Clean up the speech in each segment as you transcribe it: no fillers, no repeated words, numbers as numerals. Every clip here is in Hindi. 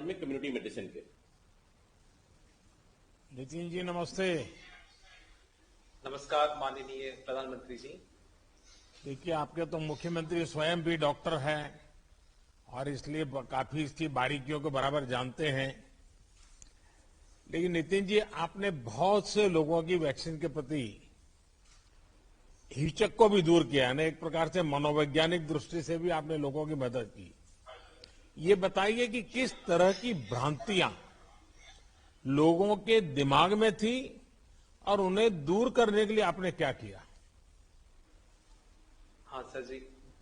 में कम्युनिटी मेडिसिन के। नितिन जी नमस्ते। नमस्कार माननीय प्रधानमंत्री जी। देखिए, आपके तो मुख्यमंत्री स्वयं भी डॉक्टर हैं और इसलिए काफी इसकी बारीकियों को बराबर जानते हैं। लेकिन नितिन जी, आपने बहुत से लोगों की वैक्सीन के प्रति हिचक को भी दूर किया है ना, एक प्रकार से मनोवैज्ञानिक दृष्टि से भी आपने लोगों की मदद की। ये बताइए कि किस तरह की भ्रांतियां लोगों के दिमाग में थी और उन्हें दूर करने के लिए आपने क्या किया? हाँ सर जी,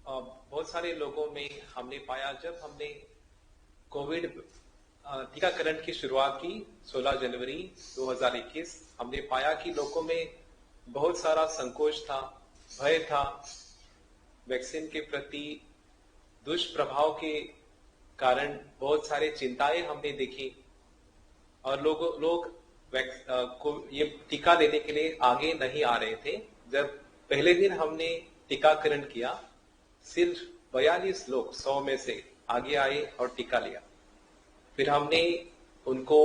बहुत सारे लोगों में हमने पाया, जब हमने कोविड टीकाकरण की शुरुआत की 16 जनवरी 2021, हमने पाया कि लोगों में बहुत सारा संकोच था, भय था। वैक्सीन के प्रति दुष्प्रभाव के कारण बहुत सारे चिंताएं हमने देखी और लोग ये टीका लेने के लिए आगे नहीं आ रहे थे। जब पहले दिन हमने टीकाकरण किया, सिर्फ 42 लोग 100 में से आगे आए और टीका लिया। फिर हमने उनको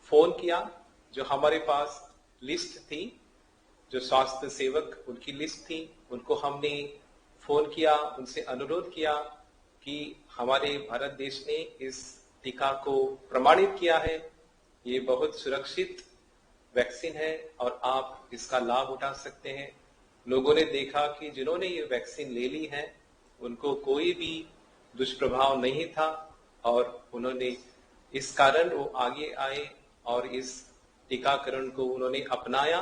फोन किया, जो हमारे पास लिस्ट थी, जो स्वास्थ्य सेवक उनकी लिस्ट थी, उनको हमने फोन किया, उनसे अनुरोध किया कि हमारे भारत देश ने इस टीका को प्रमाणित किया है, ये बहुत सुरक्षित वैक्सीन है और आप इसका लाभ उठा सकते हैं। लोगों ने देखा कि जिन्होंने ये वैक्सीन ले ली है उनको कोई भी दुष्प्रभाव नहीं था और उन्होंने इस कारण वो आगे आए और इस टीकाकरण को उन्होंने अपनाया।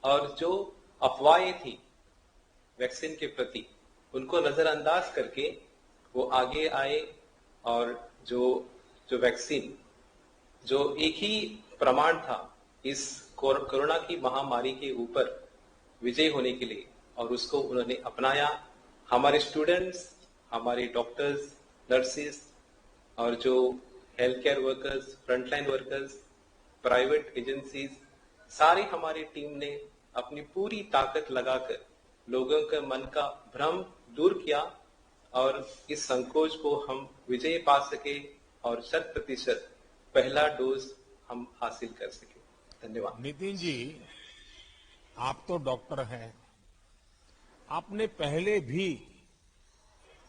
और जो अफवाहें थी वैक्सीन के प्रति, उनको नजरअंदाज करके वो आगे आए और जो वैक्सीन, जो एक ही प्रमाण था इस कोरोना की महामारी के ऊपर विजय होने के लिए, और उसको उन्होंने अपनाया। हमारे स्टूडेंट्स, हमारे डॉक्टर्स, नर्सेस और जो health care workers, frontline workers, private agencies, सारी हमारी टीम ने अपनी पूरी ताकत लगाकर लोगों के मन का भ्रम दूर किया और इस संकोच को हम विजय पा सके और 100% पहला डोज हम हासिल कर सके। धन्यवाद। नितिन जी, आप तो डॉक्टर हैं, आपने पहले भी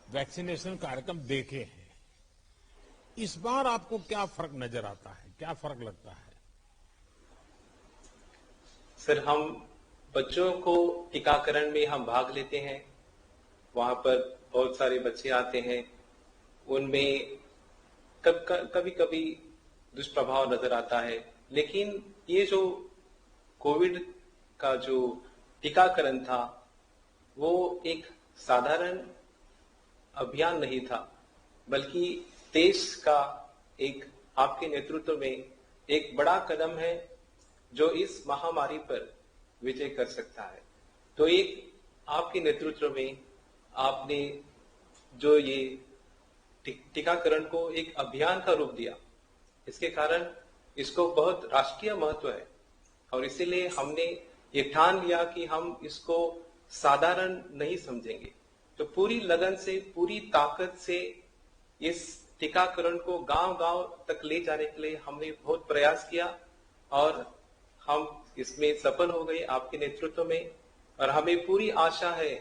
वैक्सीनेशन कार्यक्रम देखे हैं। इस बार आपको क्या फर्क नजर आता है, क्या फर्क लगता है? सर, हम बच्चों को टीकाकरण में हम भाग लेते हैं, वहां पर बहुत सारे बच्चे आते हैं, उनमें कभी कभी दुष्प्रभाव नजर आता है। लेकिन ये जो कोविड का जो टीकाकरण था वो एक साधारण अभियान नहीं था, बल्कि देश का एक, आपके नेतृत्व में एक बड़ा कदम है जो इस महामारी पर विजय कर सकता है। तो एक आपके नेतृत्व में आपने जो ये टीकाकरण को एक अभियान का रूप दिया, इसके कारण इसको बहुत राष्ट्रीय महत्व है और इसीलिए हमने ये ठान लिया कि हम इसको साधारण नहीं समझेंगे। तो पूरी लगन से, पूरी ताकत से इस टीकाकरण को गांव-गांव तक ले जाने के लिए हमने बहुत प्रयास किया और हम इसमें सफल हो गए आपके नेतृत्व में। और हमें पूरी आशा है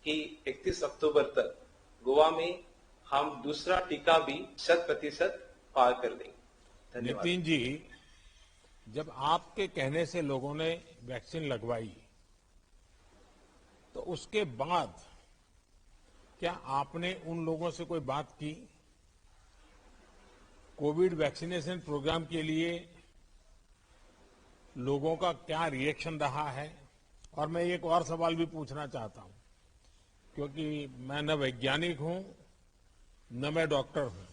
कि 31 अक्टूबर तक गोवा में हम दूसरा टीका भी 100% पार कर देंगे। धन्यवाद। नितिन जी, जब आपके कहने से लोगों ने वैक्सीन लगवाई तो उसके बाद क्या आपने उन लोगों से कोई बात की? कोविड वैक्सीनेशन प्रोग्राम के लिए लोगों का क्या रिएक्शन रहा है? और मैं एक और सवाल भी पूछना चाहता हूं, क्योंकि मैं न वैज्ञानिक हूं न मैं डॉक्टर हूं।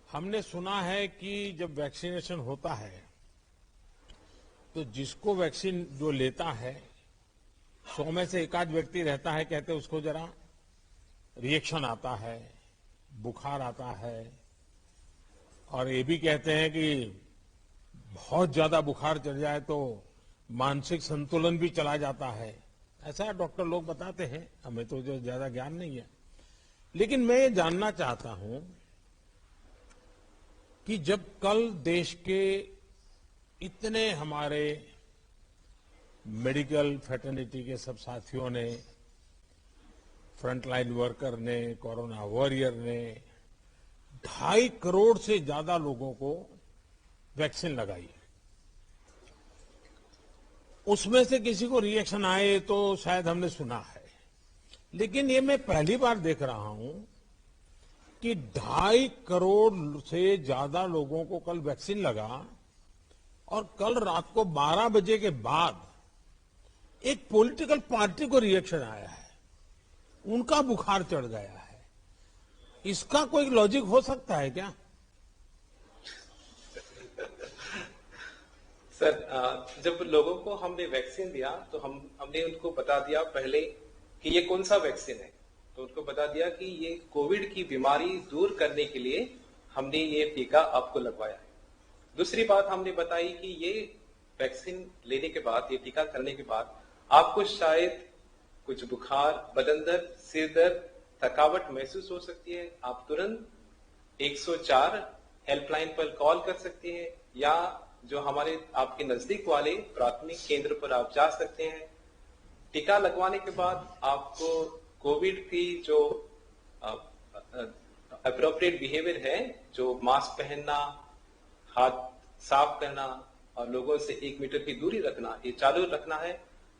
हमने सुना है कि जब वैक्सीनेशन होता है तो जिसको वैक्सीन जो लेता है 100 में से एक आध व्यक्ति रहता है, कहते उसको जरा रिएक्शन आता है, बुखार आता है, और ये भी कहते हैं कि बहुत ज्यादा बुखार चढ़ जाए तो मानसिक संतुलन भी चला जाता है। ऐसा डॉक्टर लोग बताते हैं, हमें तो जो ज्यादा ज्ञान नहीं है। लेकिन मैं ये जानना चाहता हूं कि जब कल देश के इतने हमारे मेडिकल फ्रेटर्निटी के सब साथियों ने, फ्रंटलाइन वर्कर ने, कोरोना वॉरियर ने 2.5 करोड़ से ज्यादा लोगों को वैक्सीन लगाई। उसमें से किसी को रिएक्शन आए तो शायद हमने सुना है, लेकिन ये मैं पहली बार देख रहा हूं कि 2.5 करोड़ से ज्यादा लोगों को कल वैक्सीन लगा और कल रात को 12 बजे के बाद एक पॉलिटिकल पार्टी को रिएक्शन आया है, उनका बुखार चढ़ गया है। इसका कोई लॉजिक हो सकता है क्या? सर, जब लोगों को हमने वैक्सीन दिया तो हमने उनको बता दिया पहले कि ये कौन सा वैक्सीन है। तो उनको बता दिया कि ये कोविड की बीमारी दूर करने के लिए हमने ये टीका आपको लगवाया है। दूसरी बात हमने बताई कि ये वैक्सीन लेने के बाद, ये टीका करने के बाद आपको शायद कुछ बुखार, बदन दर्द, सिर दर्द, थकावट महसूस हो सकती है। आप तुरंत 104 हेल्पलाइन पर कॉल कर सकते हैं या जो हमारे आपके नजदीक वाले प्राथमिक केंद्र पर आप जा सकते हैं। टीका लगवाने के बाद आपको कोविड की जो अप्रोप्रिएट बिहेवियर है, जो मास्क पहनना, हाथ साफ करना और लोगों से 1 मीटर की दूरी रखना, ये चालू रखना है।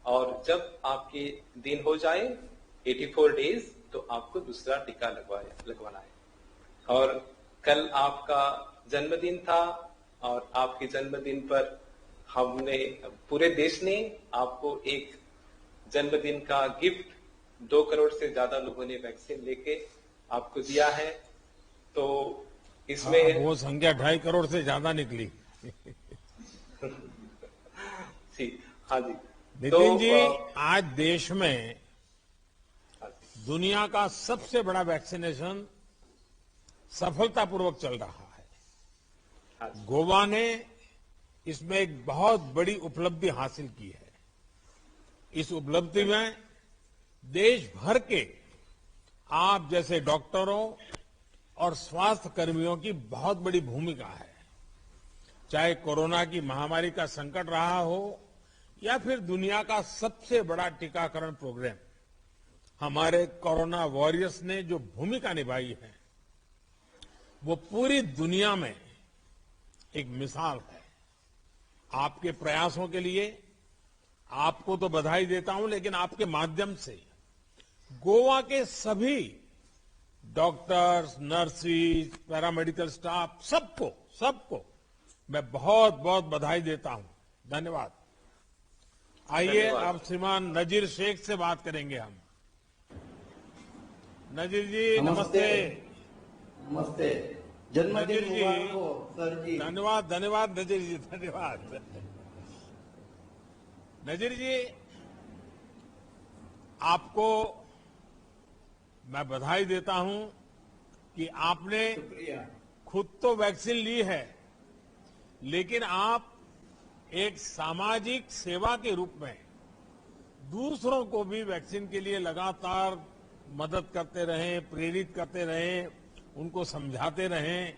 और जब आपके दिन हो जाए 84 डेज तो आपको दूसरा टीका लगवाना है। और कल आपका जन्मदिन था और आपके जन्मदिन पर हमने, पूरे देश ने आपको एक जन्मदिन का गिफ्ट 2 करोड़ से ज्यादा लोगों ने वैक्सीन लेके आपको दिया है। तो इसमें वो संख्या 2.5 करोड़ से ज्यादा निकली। जी, हाँ जी। नितिन जी, आज देश में दुनिया का सबसे बड़ा वैक्सीनेशन सफलतापूर्वक चल रहा है। गोवा ने इसमें एक बहुत बड़ी उपलब्धि हासिल की है। इस उपलब्धि में देश भर के आप जैसे डॉक्टरों और स्वास्थ्य कर्मियों की बहुत बड़ी भूमिका है। चाहे कोरोना की महामारी का संकट रहा हो या फिर दुनिया का सबसे बड़ा टीकाकरण प्रोग्राम, हमारे कोरोना वॉरियर्स ने जो भूमिका निभाई है वो पूरी दुनिया में एक मिसाल है। आपके प्रयासों के लिए आपको तो बधाई देता हूं, लेकिन आपके माध्यम से गोवा के सभी डॉक्टर्स, नर्सिस, पैरामेडिकल स्टाफ, सबको मैं बहुत बहुत बधाई देता हूं। धन्यवाद। आइए अब श्रीमान नजीर शेख से बात करेंगे हम। नजीर जी नमस्ते। नमस्ते, जन्मदिन मुबारक हो सर जी। धन्यवाद नजीर जी, धन्यवाद। नजीर जी, आपको मैं बधाई देता हूं कि आपने खुद तो वैक्सीन ली है, लेकिन आप एक सामाजिक सेवा के रूप में दूसरों को भी वैक्सीन के लिए लगातार मदद करते रहें, प्रेरित करते रहें, उनको समझाते रहें।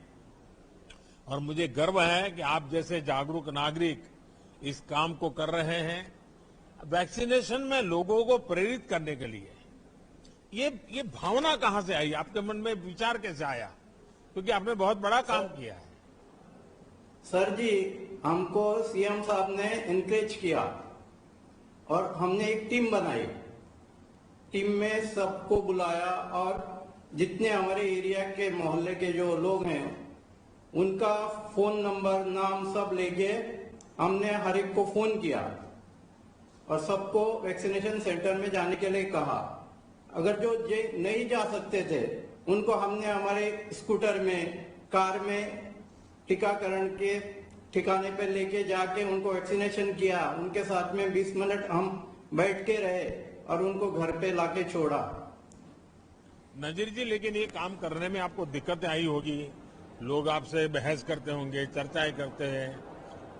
और मुझे गर्व है कि आप जैसे जागरूक नागरिक इस काम को कर रहे हैं, वैक्सीनेशन में लोगों को प्रेरित करने के लिए। ये भावना कहां से आई, आपके मन में विचार कैसे आया? क्योंकि आपने बहुत बड़ा काम किया है। सर जी, हमको सीएम साहब ने एनकरेज किया और हमने एक टीम बनाई। टीम में सबको बुलाया और जितने हमारे एरिया के मोहल्ले के जो लोग हैं उनका फोन नंबर, नाम सब लेके हमने हर एक को फोन किया और सबको वैक्सीनेशन सेंटर में जाने के लिए कहा। अगर जो नहीं जा सकते थे उनको हमने हमारे स्कूटर में, कार में टीकाकरण के ठिकाने पर लेके जाके उनको वैक्सीनेशन किया। उनके साथ में 20 मिनट हम बैठ के रहे और उनको घर पे लाके छोड़ा। नजीर जी, लेकिन ये काम करने में आपको दिक्कतें आई होगी, लोग आपसे बहस करते होंगे, चर्चाएं करते हैं।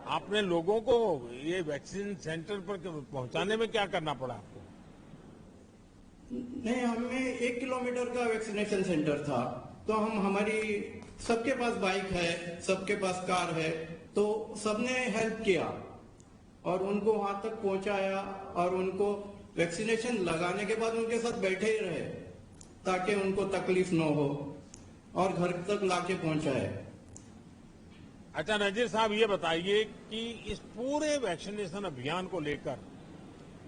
आपने लोगों को ये वैक्सीन सेंटर पर पहुंचाने में क्या करना पड़ा आपको? नहीं, हमें 1 किलोमीटर का वैक्सीनेशन सेंटर था, तो हम हमारी सबके पास बाइक है, सबके पास कार है, तो सबने हेल्प किया और उनको वहां तक पहुंचाया और उनको वैक्सीनेशन लगाने के बाद उनके साथ बैठे ही रहे ताकि उनको तकलीफ न हो और घर तक लाके पहुंचाए। अच्छा नजीर साहब, ये बताइए कि इस पूरे वैक्सीनेशन अभियान को लेकर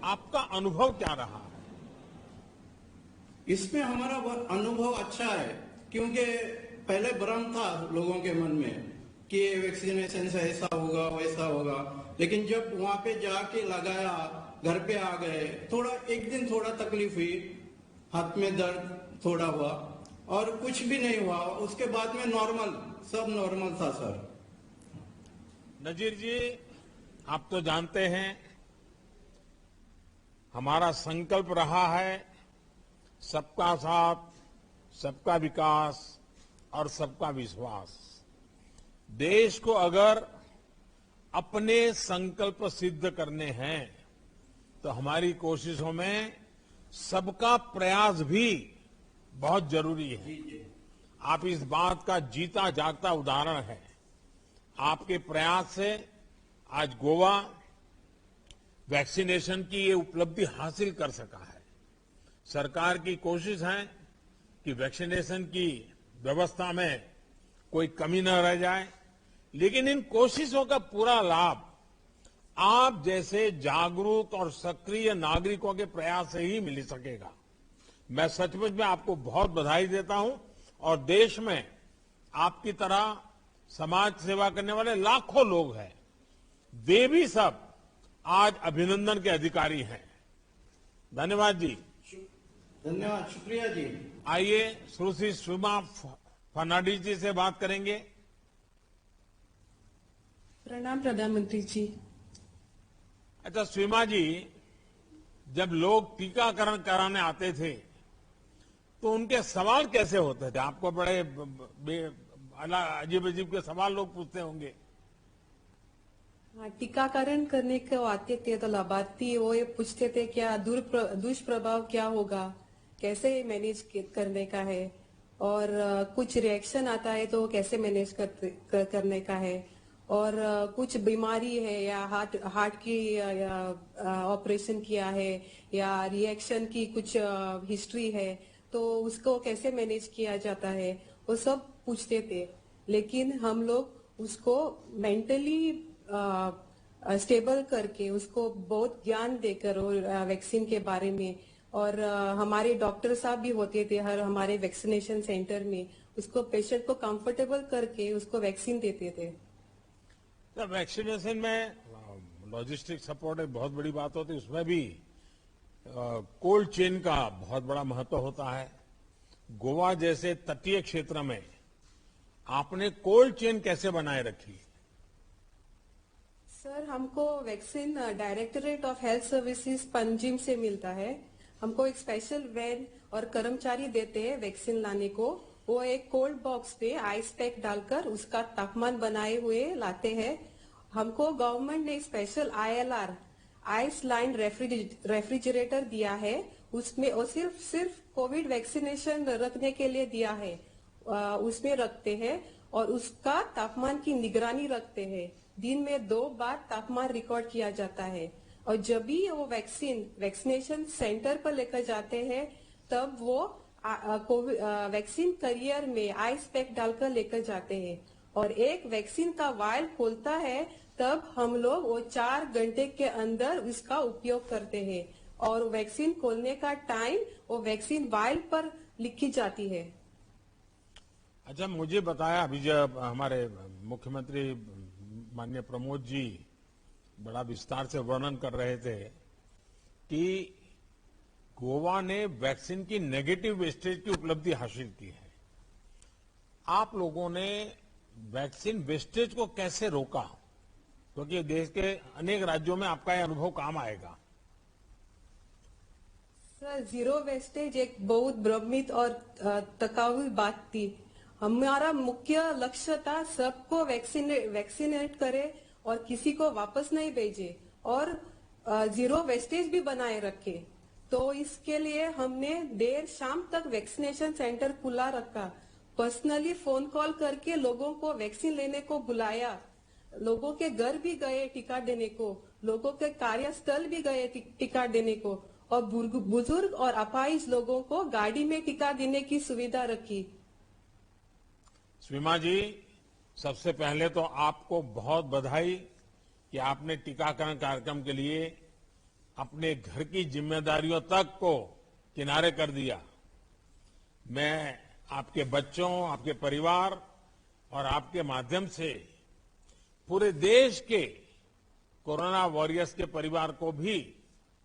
आपका अनुभव क्या रहा है? इसमें हमारा अनुभव अच्छा है क्योंकि पहले भ्रम था लोगों के मन में कि वैक्सीनेशन से ऐसा होगा वैसा होगा, लेकिन जब वहां पे जाके लगाया, घर पे आ गए, एक दिन थोड़ा तकलीफ हुई, हाथ में दर्द थोड़ा हुआ और कुछ भी नहीं हुआ। उसके बाद में सब नॉर्मल था सर। नजीर जी, आप तो जानते हैं हमारा संकल्प रहा है सबका साथ, सबका विकास और सबका विश्वास। देश को अगर अपने संकल्प सिद्ध करने हैं तो हमारी कोशिशों में सबका प्रयास भी बहुत जरूरी है। आप इस बात का जीता जागता उदाहरण है। आपके प्रयास से आज गोवा वैक्सीनेशन की ये उपलब्धि हासिल कर सका है। सरकार की कोशिश है कि वैक्सीनेशन की व्यवस्था में कोई कमी न रह जाए, लेकिन इन कोशिशों का पूरा लाभ आप जैसे जागरूक और सक्रिय नागरिकों के प्रयास से ही मिल सकेगा। मैं सचमुच में आपको बहुत बधाई देता हूं और देश में आपकी तरह समाज सेवा करने वाले लाखों लोग हैं, वे भी सब आज अभिनंदन के अधिकारी हैं। धन्यवाद जी। धन्यवाद, शुक्रिया जी। आइए सुश्री सुमा फर्नांडिस जी से बात करेंगे। प्रणाम प्रधानमंत्री जी। अच्छा स्वीमा जी, जब लोग टीकाकरण कराने आते थे तो उनके सवाल कैसे होते थे? आपको बड़े अजीब अजीब के सवाल लोग पूछते होंगे। हाँ, टीकाकरण करने को आते थे तो लाभार्थी वो ये पूछते थे क्या दुष्प्रभाव क्या होगा, कैसे मैनेज करने का है, और कुछ रिएक्शन आता है तो कैसे मैनेज करने का है, और कुछ बीमारी है या हार्ट की ऑपरेशन किया है या रिएक्शन की कुछ हिस्ट्री है तो उसको कैसे मैनेज किया जाता है, वो सब पूछते थे। लेकिन हम लोग उसको मेंटली स्टेबल करके उसको बहुत ज्ञान देकर और वैक्सीन के बारे में, और हमारे डॉक्टर साहब भी होते थे हर हमारे वैक्सीनेशन सेंटर में, उसको पेशेंट को कंफर्टेबल करके उसको वैक्सीन देते थे। वैक्सीनेशन में लॉजिस्टिक सपोर्ट एक बहुत बड़ी बात होती है, उसमें भी कोल्ड चेन का बहुत बड़ा महत्व होता है। गोवा जैसे तटीय क्षेत्र में आपने कोल्ड चेन कैसे बनाए रखी? सर, हमको vaccine directorate of health services Panjim से मिलता है। हमको एक स्पेशल वैन और कर्मचारी देते हैं वैक्सीन लाने को। वो एक कोल्ड बॉक्स पे आइस पैक डालकर उसका तापमान बनाए हुए लाते हैं। हमको गवर्नमेंट ने special ILR ice line refrigerator दिया है, उसमें और सिर्फ कोविड वैक्सीनेशन रखने के लिए दिया है। उसमें रखते हैं और उसका तापमान की निगरानी रखते हैं। दिन में 2 बार तापमान रिकॉर्ड किया जाता है और जब भी वो वैक्सीनेशन सेंटर पर लेकर जाते हैं तब वो वैक्सीन करियर में आइस पैक डालकर लेकर जाते हैं और एक वैक्सीन का वायल खोलता है तब हम लोग वो 4 घंटे के अंदर उसका उपयोग करते हैं और वैक्सीन खोलने का टाइम वो वैक्सीन वायल पर लिखी जाती है। अच्छा, मुझे बताया अभी जब हमारे मुख्यमंत्री माननीय प्रमोद जी बड़ा विस्तार से वर्णन कर रहे थे कि गोवा ने वैक्सीन की नेगेटिव वेस्टेज की उपलब्धि हासिल की है। आप लोगों ने वैक्सीन वेस्टेज को कैसे रोका? क्योंकि देश के अनेक राज्यों में आपका यह अनुभव काम आएगा। सर, जीरो वेस्टेज एक बहुत भ्रमित और तकाउल बात थी। हमारा मुख्य लक्ष्य था सबको वैक्सीनेट करे और किसी को वापस नहीं भेजे और जीरो वेस्टेज भी बनाए रखे। तो इसके लिए हमने देर शाम तक वैक्सीनेशन सेंटर खुला रखा। पर्सनली फोन कॉल करके लोगों को वैक्सीन लेने को बुलाया, लोगों के घर भी गए टीका देने को, लोगों के कार्यस्थल भी गए टीका देने को, और बुजुर्ग और अपाहिज लोगों को गाड़ी में टीका देने की सुविधा रखी। स्वीमा जी, सबसे पहले तो आपको बहुत बधाई कि आपने टीकाकरण कार्यक्रम के लिए अपने घर की जिम्मेदारियों तक को किनारे कर दिया। मैं आपके बच्चों, आपके परिवार और आपके माध्यम से पूरे देश के कोरोना वॉरियर्स के परिवार को भी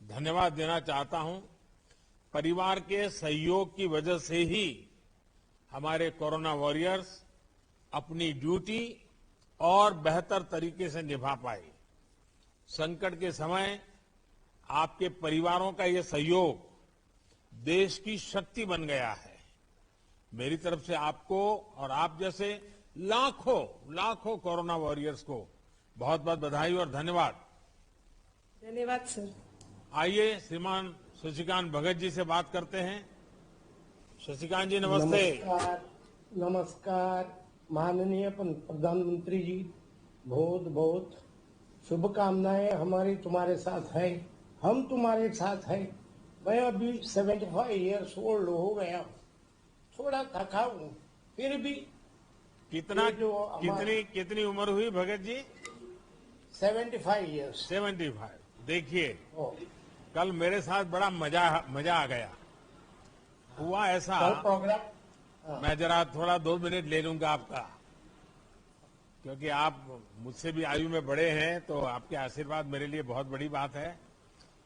धन्यवाद देना चाहता हूं। परिवार के सहयोग की वजह से ही हमारे कोरोना वॉरियर्स अपनी ड्यूटी और बेहतर तरीके से निभा पाए। संकट के समय आपके परिवारों का ये सहयोग देश की शक्ति बन गया है। मेरी तरफ से आपको और आप जैसे लाखों कोरोना वॉरियर्स को बहुत बहुत बधाई और धन्यवाद। धन्यवाद सर। आइए श्रीमान शशिकांत भगत जी से बात करते हैं। शशिकांत जी नमस्ते। नमस्कार माननीय प्रधानमंत्री जी, बहुत बहुत शुभकामनाएं हमारी तुम्हारे साथ है, हम तुम्हारे साथ है। मैं अभी 75 इयर्स ओल्ड हो गया, थोड़ा थका हूँ, फिर भी कितनी उम्र हुई भगत जी? 75 इयर्स। 75। देखिए, कल मेरे साथ बड़ा मजा आ गया। हुआ ऐसा, प्रोग्राम मैं जरा थोड़ा 2 मिनट ले लूंगा आपका, क्योंकि आप मुझसे भी आयु में बड़े हैं, तो आपके आशीर्वाद मेरे लिए बहुत बड़ी बात है।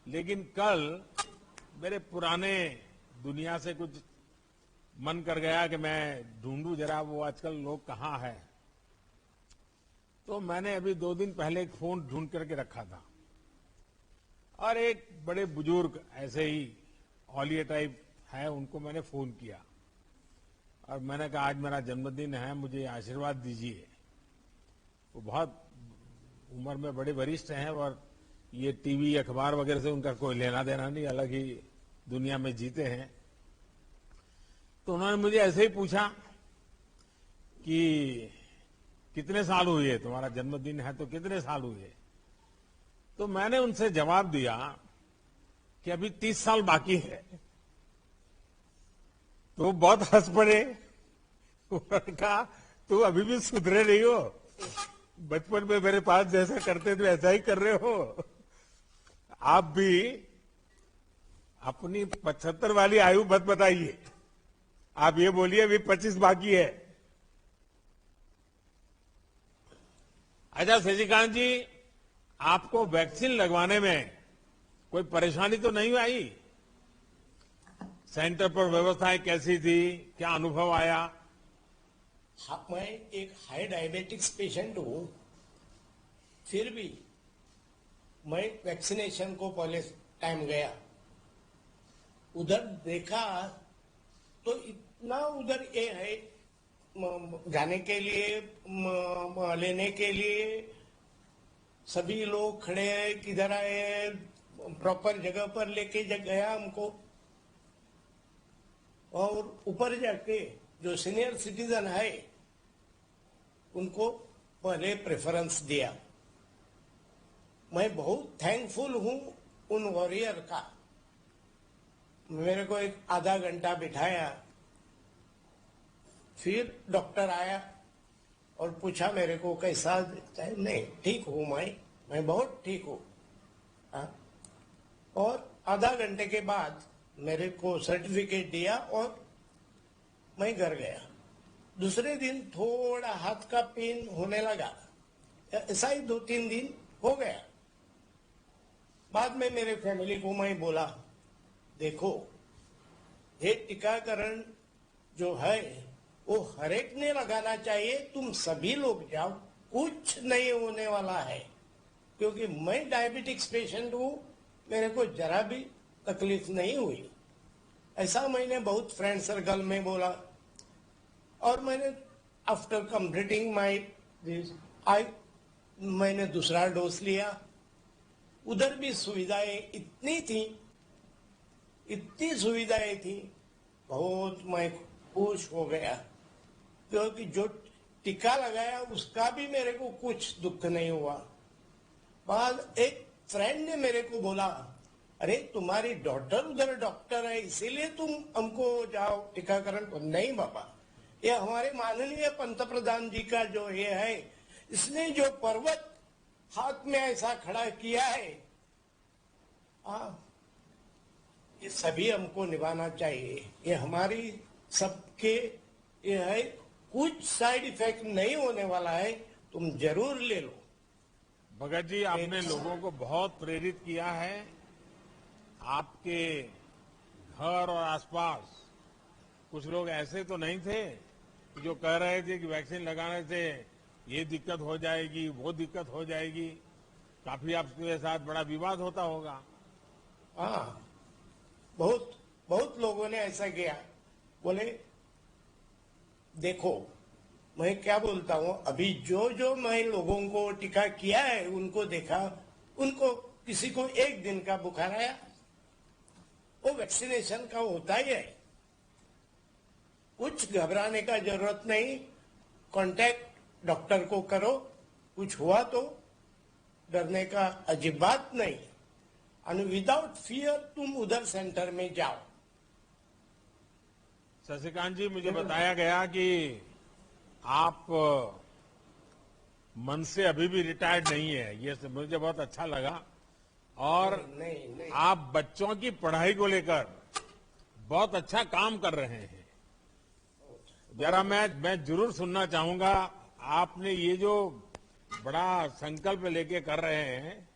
लेकिन कल मेरे पुराने दुनिया से कुछ मन कर गया कि मैं ढूंढूं जरा वो आजकल लोग कहाँ हैं। तो मैंने अभी 2 दिन पहले एक फोन ढूंढ करके रखा था और एक बड़े बुजुर्ग ऐसे ही औलिया टाइप है, उनको मैंने फोन किया और मैंने कहा आज मेरा जन्मदिन है, मुझे आशीर्वाद दीजिए। वो बहुत उम्र में बड़े वरिष्ठ हैं और ये टीवी अखबार वगैरह से उनका कोई लेना देना नहीं, अलग ही दुनिया में जीते हैं। तो उन्होंने मुझे ऐसे ही पूछा कि कितने साल हुए, तुम्हारा जन्मदिन है तो कितने साल हुए? तो मैंने उनसे जवाब दिया कि अभी 30 साल बाकी है। तो बहुत हंस पड़े। उन्होंने कहा तू अभी भी सुधरे नहीं हो, बचपन में मेरे पास जैसा करते थे ऐसा ही कर रहे हो। आप भी अपनी 75 वाली आयु मत बताइए, आप ये बोलिए अभी 25 बाकी है। अच्छा शशिकांत जी, आपको वैक्सीन लगवाने में कोई परेशानी तो नहीं आई? सेंटर पर व्यवस्थाएं कैसी थी, क्या अनुभव आया? हाँ, मैं एक हाई डायबिटिक्स पेशेंट हूँ, फिर भी मैं वैक्सीनेशन को पहले टाइम गया, उधर देखा तो इतना उधर ये है जाने के लिए, लेने के लिए सभी लोग खड़े हैं, किधर आए, प्रॉपर जगह पर लेके गया हमको। और ऊपर जाके जो सीनियर सिटीजन है उनको पहले प्रेफरेंस दिया। मैं बहुत थैंकफुल हूं उन वॉरियर का। मेरे को एक आधा घंटा बिठाया, फिर डॉक्टर आया और पूछा मेरे को कैसा? नहीं, ठीक हूं मैं बहुत ठीक हूं। और आधा घंटे के बाद मेरे को सर्टिफिकेट दिया और मैं घर गया। दूसरे दिन थोड़ा हाथ का पेन होने लगा, ऐसा ही 2-3 दिन हो गया। बाद में मेरे फैमिली को मैं बोला, देखो ये टीकाकरण जो है वो हर एक ने लगाना चाहिए, तुम सभी लोग जाओ, कुछ नहीं होने वाला है। क्योंकि मैं डायबिटिक्स पेशेंट हूं, मेरे को जरा भी तकलीफ नहीं हुई। ऐसा मैंने बहुत फ्रेंड सर्कल में बोला और मैंने आफ्टर कंप्लीटिंग माय मैंने दूसरा डोज लिया। उधर भी सुविधाएं इतनी सुविधाएं थी, बहुत मैं खुश हो गया। क्योंकि जो टीका लगाया उसका भी मेरे को कुछ दुख नहीं हुआ। बाद एक फ्रेंड ने मेरे को बोला, अरे तुम्हारी डॉटर उधर डॉक्टर है इसीलिए तुम हमको जाओ टीकाकरण को। नहीं बाबा, ये हमारे माननीय पंतप्रधान जी का जो ये है, इसने जो पर्वत हाथ में ऐसा खड़ा किया है, ये सभी हमको निभाना चाहिए। ये हमारी सबके ये है, कुछ साइड इफेक्ट नहीं होने वाला है, तुम जरूर ले लो। भगत जी, आपने लोगों को बहुत प्रेरित किया है। आपके घर और आसपास कुछ लोग ऐसे तो नहीं थे जो कह रहे थे कि वैक्सीन लगाने से ये दिक्कत हो जाएगी, वो दिक्कत हो जाएगी। काफी आपके साथ बड़ा विवाद होता होगा। हाँ, बहुत बहुत लोगों ने ऐसा किया। बोले देखो, मैं क्या बोलता हूँ, अभी जो जो मैं लोगों को टीका किया है उनको देखा, उनको किसी को एक दिन का बुखार आया, वो वैक्सीनेशन का होता ही है। कुछ घबराने का जरूरत नहीं, कांटेक्ट डॉक्टर को करो, कुछ हुआ तो डरने का अजीब बात नहीं, और विदाउट फियर तुम उधर सेंटर में जाओ। शशिकांत जी, मुझे बताया गया कि आप मन से अभी भी रिटायर्ड नहीं है, ये मुझे बहुत अच्छा लगा। और नहीं। आप बच्चों की पढ़ाई को लेकर बहुत अच्छा काम कर रहे हैं। जरा मैं जरूर सुनना चाहूंगा, आपने ये जो बड़ा संकल्प लेके कर रहे हैं,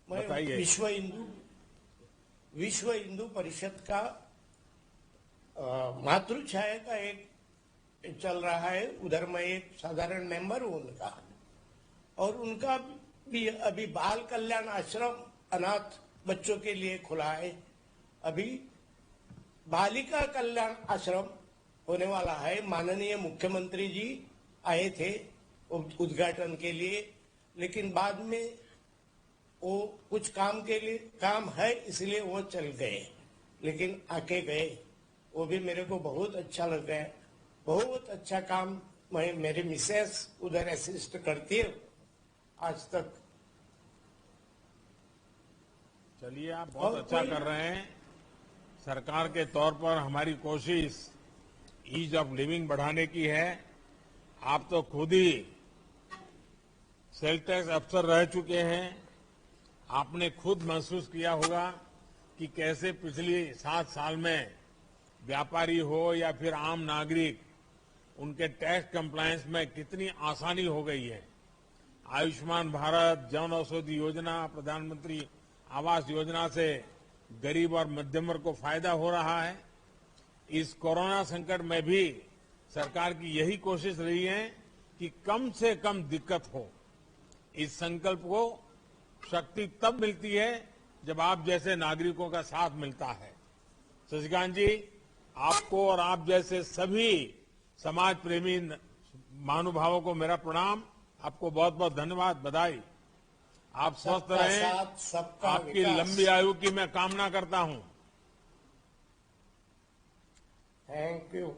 बताइए। विश्व हिंदू परिषद का मातृछाया का एक चल रहा है, उधर मैं एक साधारण मेंबर हूं उनका, और उनका भी अभी बाल कल्याण आश्रम अनाथ बच्चों के लिए खुला है। अभी बालिका कल्याण आश्रम होने वाला है। माननीय मुख्यमंत्री जी आए थे उद्घाटन के लिए, लेकिन बाद में वो कुछ काम के लिए काम है इसलिए वो चल गए, लेकिन आके गए। वो भी मेरे को बहुत अच्छा लग गया, बहुत अच्छा काम। मैं मेरी मिसेस उधर असिस्ट करती है आज तक। चलिए, आप बहुत अच्छा कर रहे हैं। सरकार के तौर पर हमारी कोशिश ईज ऑफ लिविंग बढ़ाने की है। आप तो खुद ही सेल टैक्स अफसर रह चुके हैं। आपने खुद महसूस किया होगा कि कैसे पिछले 7 साल में व्यापारी हो या फिर आम नागरिक, उनके टैक्स कंप्लायंस में कितनी आसानी हो गई है। आयुष्मान भारत, जन औषधि योजना, प्रधानमंत्री आवास योजना से गरीब और मध्यम वर्ग को फायदा हो रहा है। इस कोरोना संकट में भी सरकार की यही कोशिश रही है कि कम से कम दिक्कत हो। इस संकल्प को शक्ति तब मिलती है जब आप जैसे नागरिकों का साथ मिलता है। शशिकांत जी, आपको और आप जैसे सभी समाज प्रेमी महानुभावों को मेरा प्रणाम। आपको बहुत बहुत धन्यवाद, बधाई। आप स्वस्थ रहें, आपकी लंबी आयु की मैं कामना करता हूं। Thank you.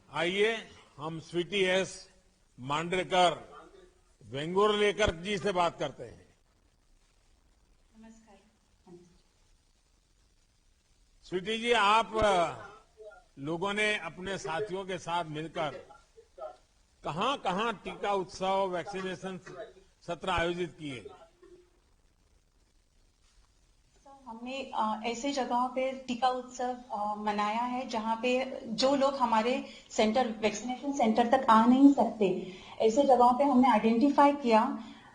आइए हम स्वीटी एस मांडरेकर वेंगुर लेकर जी से बात करते हैं। नमस्कार। स्वीटी जी, आप लोगों ने अपने साथियों के साथ मिलकर कहां-कहां टीका उत्सव, वैक्सीनेशन सत्र आयोजित किए? हमने ऐसे जगहों पे टीका उत्सव मनाया है जहां पे जो लोग हमारे सेंटर, वैक्सीनेशन सेंटर तक आ नहीं सकते, ऐसे जगहों पे हमने आइडेंटिफाई किया।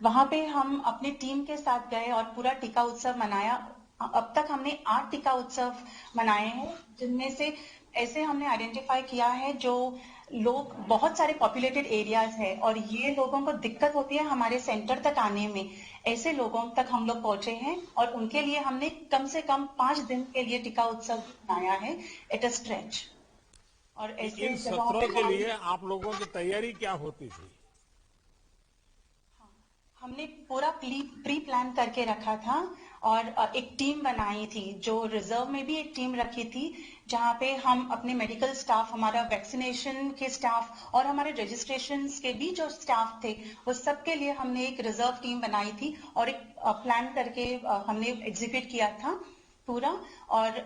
वहां पे हम अपनी टीम के साथ गए और पूरा टीका उत्सव मनाया। अब तक हमने 8 टीका उत्सव मनाए हैं, जिनमें से ऐसे हमने आइडेंटिफाई किया है जो लोग, बहुत सारे पॉपुलेटेड एरियाज है और ये लोगों को दिक्कत होती है हमारे सेंटर तक आने में। ऐसे लोगों तक हम लोग पहुंचे हैं और उनके लिए हमने कम से कम 5 दिन के लिए टीका उत्सव मनाया है एट अ स्ट्रेच। और ऐसे इन सत्रों के लिए आप लोगों की तैयारी क्या होती थी? हमने पूरा प्री प्लान करके रखा था। और एक टीम बनाई थी, जो रिजर्व में भी एक टीम रखी थी, जहां पे हम अपने मेडिकल स्टाफ, हमारा वैक्सीनेशन के स्टाफ और हमारे रजिस्ट्रेशन के भी जो स्टाफ थे, वो सबके लिए हमने एक रिजर्व टीम बनाई थी और एक प्लान करके हमने एग्जीक्यूट किया था पूरा। और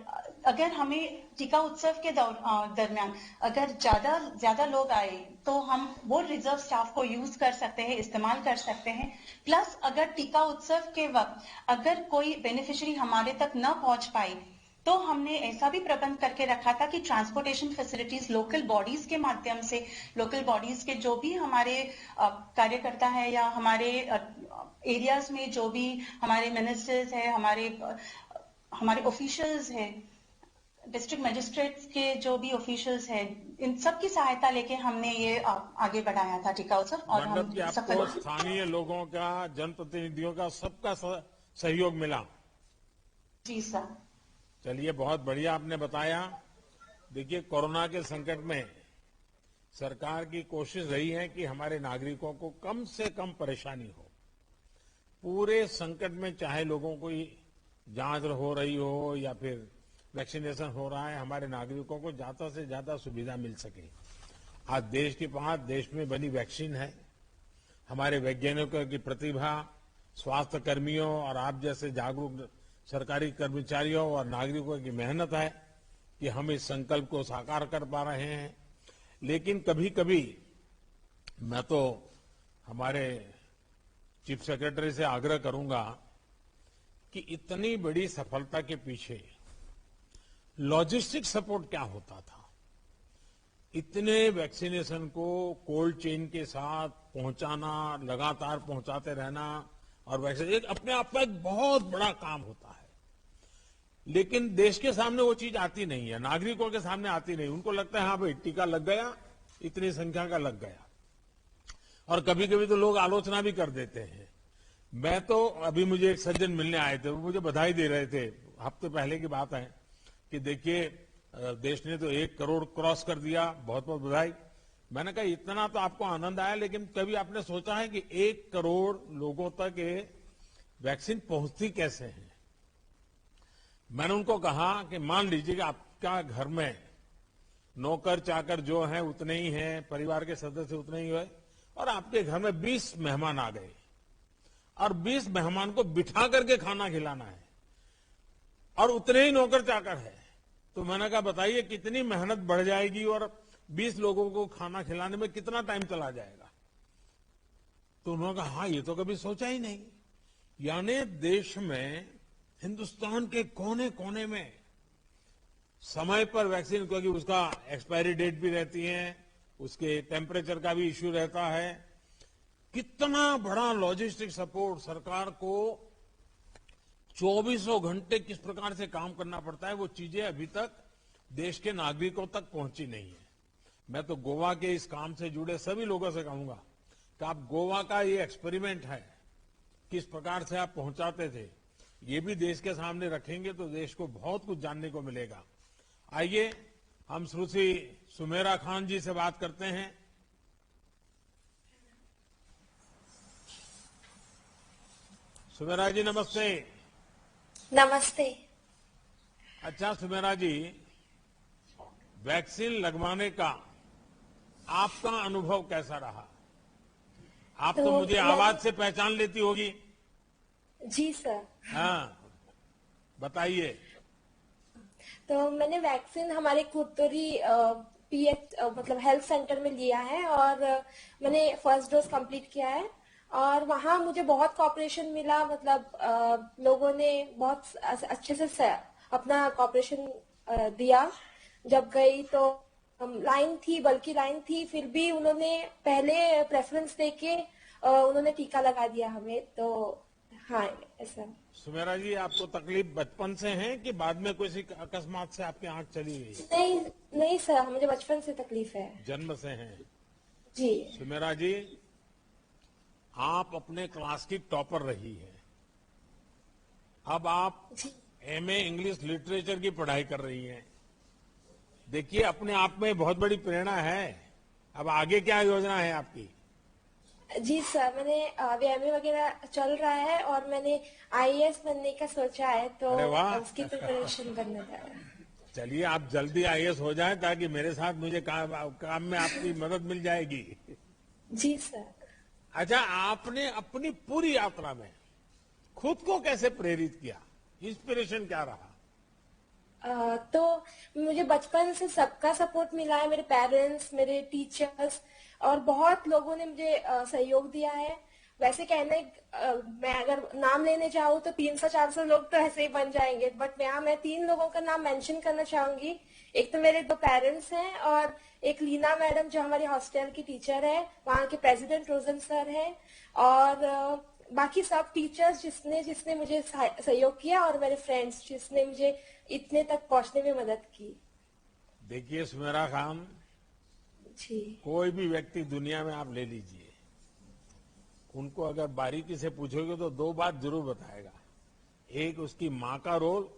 अगर हमें टीका उत्सव के दरमियान अगर ज्यादा लोग आए तो हम वो रिजर्व स्टाफ को यूज कर सकते हैं, इस्तेमाल कर सकते हैं। प्लस अगर टीका उत्सव के वक्त अगर कोई बेनिफिशियरी हमारे तक न पहुंच पाए तो हमने ऐसा भी प्रबंध करके रखा था कि ट्रांसपोर्टेशन फैसिलिटीज लोकल बॉडीज के माध्यम से, लोकल बॉडीज के जो भी हमारे कार्यकर्ता है या हमारे एरियाज में जो भी हमारे मिनिस्टर्स है, हमारे ऑफिशियल्स है, डिस्ट्रिक्ट मजिस्ट्रेट्स के जो भी ऑफिशियल्स हैं, इन सब की सहायता लेके हमने ये आगे बढ़ाया था टीका उत्सव। और मतलब कि आपको स्थानीय लोगों का, जनप्रतिनिधियों का, सबका सहयोग मिला? जी सर। चलिए, बहुत बढ़िया आपने बताया। देखिए, कोरोना के संकट में सरकार की कोशिश रही है कि हमारे नागरिकों को कम से कम परेशानी हो। पूरे संकट में चाहे लोगों को जांच हो रही हो या फिर वैक्सीनेशन हो रहा है, हमारे नागरिकों को ज्यादा से ज्यादा सुविधा मिल सके। आज देश के पास देश में बनी वैक्सीन है, हमारे वैज्ञानिकों की प्रतिभा, स्वास्थ्य कर्मियों और आप जैसे जागरूक सरकारी कर्मचारियों और नागरिकों की मेहनत है कि हम इस संकल्प को साकार कर पा रहे हैं। लेकिन कभी कभी मैं तो हमारे चीफ सेक्रेटरी से आग्रह करूंगा कि इतनी बड़ी सफलता के पीछे लॉजिस्टिक सपोर्ट क्या होता था। इतने वैक्सीनेशन को कोल्ड चेन के साथ पहुंचाना, लगातार पहुंचाते रहना और वैक्सीन एक अपने आप में एक बहुत बड़ा काम होता है। लेकिन देश के सामने वो चीज आती नहीं है, नागरिकों के सामने आती नहीं। उनको लगता है हाँ भाई टीका लग गया, इतनी संख्या का लग गया। और कभी कभी तो लोग आलोचना भी कर देते हैं। मैं तो अभी मुझे एक सज्जन मिलने आए थे, वो मुझे बधाई दे रहे थे, हफ्ते पहले की बात है, कि देखिए देश ने तो 1 करोड़ क्रॉस कर दिया, बहुत बहुत बधाई। मैंने कहा इतना तो आपको आनंद आया, लेकिन कभी आपने सोचा है कि 1 करोड़ लोगों तक ये वैक्सीन पहुंचती कैसे है? मैंने उनको कहा कि मान लीजिए कि आपका घर में नौकर चाकर जो है उतने ही हैं, परिवार के सदस्य उतने ही है, और आपके घर में 20 मेहमान आ गए और 20 मेहमान को बिठा करके खाना खिलाना है और उतने ही नौकर चाकर है, तो मैंने कहा बताइए कितनी मेहनत बढ़ जाएगी और 20 लोगों को खाना खिलाने में कितना टाइम चला जाएगा। तो उन्होंने कहा हाँ, ये तो कभी सोचा ही नहीं। यानी देश में, हिंदुस्तान के कोने कोने में समय पर वैक्सीन, क्योंकि उसका एक्सपायरी डेट भी रहती है, उसके टेम्परेचर का भी इश्यू रहता है, कितना बड़ा लॉजिस्टिक सपोर्ट सरकार को 24 घंटे किस प्रकार से काम करना पड़ता है, वो चीजें अभी तक देश के नागरिकों तक पहुंची नहीं है। मैं तो गोवा के इस काम से जुड़े सभी लोगों से कहूंगा कि आप गोवा का ये एक्सपेरिमेंट है, किस प्रकार से आप पहुंचाते थे, ये भी देश के सामने रखेंगे तो देश को बहुत कुछ जानने को मिलेगा। आइए हम श्री सुमेरा खान जी से बात करते हैं। सुमेरा जी नमस्ते। नमस्ते। अच्छा सुमेरा जी, वैक्सीन लगवाने का आपका अनुभव कैसा रहा? आप तो मुझे आवाज से पहचान लेती होगी। जी सर। हाँ बताइए। तो मैंने वैक्सीन हमारे कुर्तोरी पीएच मतलब हेल्थ सेंटर में लिया है और मैंने फर्स्ट डोज कंप्लीट किया है और वहाँ मुझे बहुत कोऑपरेशन मिला। मतलब लोगों ने बहुत अच्छे से अपना कोऑपरेशन दिया। जब गई तो लाइन थी, बल्कि लाइन थी, फिर भी उन्होंने पहले प्रेफरेंस देके उन्होंने टीका लगा दिया हमें। तो हाँ ऐसा। सुमेरा जी, आपको तकलीफ बचपन से है कि बाद में कोई अकस्मात से आपकी आंख चली गई? नहीं सर, मुझे बचपन से तकलीफ है। जन्म से है जी। सुमेरा जी, आप अपने क्लास की टॉपर रही है, अब आप एमए इंग्लिश लिटरेचर की पढ़ाई कर रही हैं। देखिए अपने आप में बहुत बड़ी प्रेरणा है। अब आगे क्या योजना है आपकी? जी सर, मैंने VMA वगैरह चल रहा है और मैंने IAS बनने का सोचा है, तो अरे वाह! उसकी प्रिपरेशन करने जा रहा है। चलिए आप जल्दी IAS हो जाएं ताकि मेरे साथ मुझे काम में आपकी मदद मिल जाएगी। जी सर। अच्छा, आपने अपनी पूरी यात्रा में खुद को कैसे प्रेरित किया? इंस्पिरेशन क्या रहा? तो मुझे बचपन से सबका सपोर्ट मिला है, मेरे पेरेंट्स, मेरे टीचर्स और बहुत लोगों ने मुझे सहयोग दिया है। वैसे मैं अगर नाम लेने चाहूँ तो 300-400 लोग तो ऐसे ही बन जाएंगे, बट यहाँ मैं 3 लोगों का नाम मेंशन करना चाहूंगी। एक तो मेरे 2 पेरेंट्स हैं और एक लीना मैडम जो हमारी हॉस्टल की टीचर है, वहाँ के प्रेसिडेंट रोजन सर है, और बाकी सब टीचर्स जिसने जिसने मुझे सहयोग किया, और मेरे फ्रेंड्स जिसने मुझे इतने तक पहुंचने में मदद की। देखिए सुमेरा खान, जी कोई भी व्यक्ति दुनिया में आप ले लीजिए, उनको अगर बारीकी से पूछोगे तो 2 बात जरूर बताएगा। एक उसकी माँ का रोल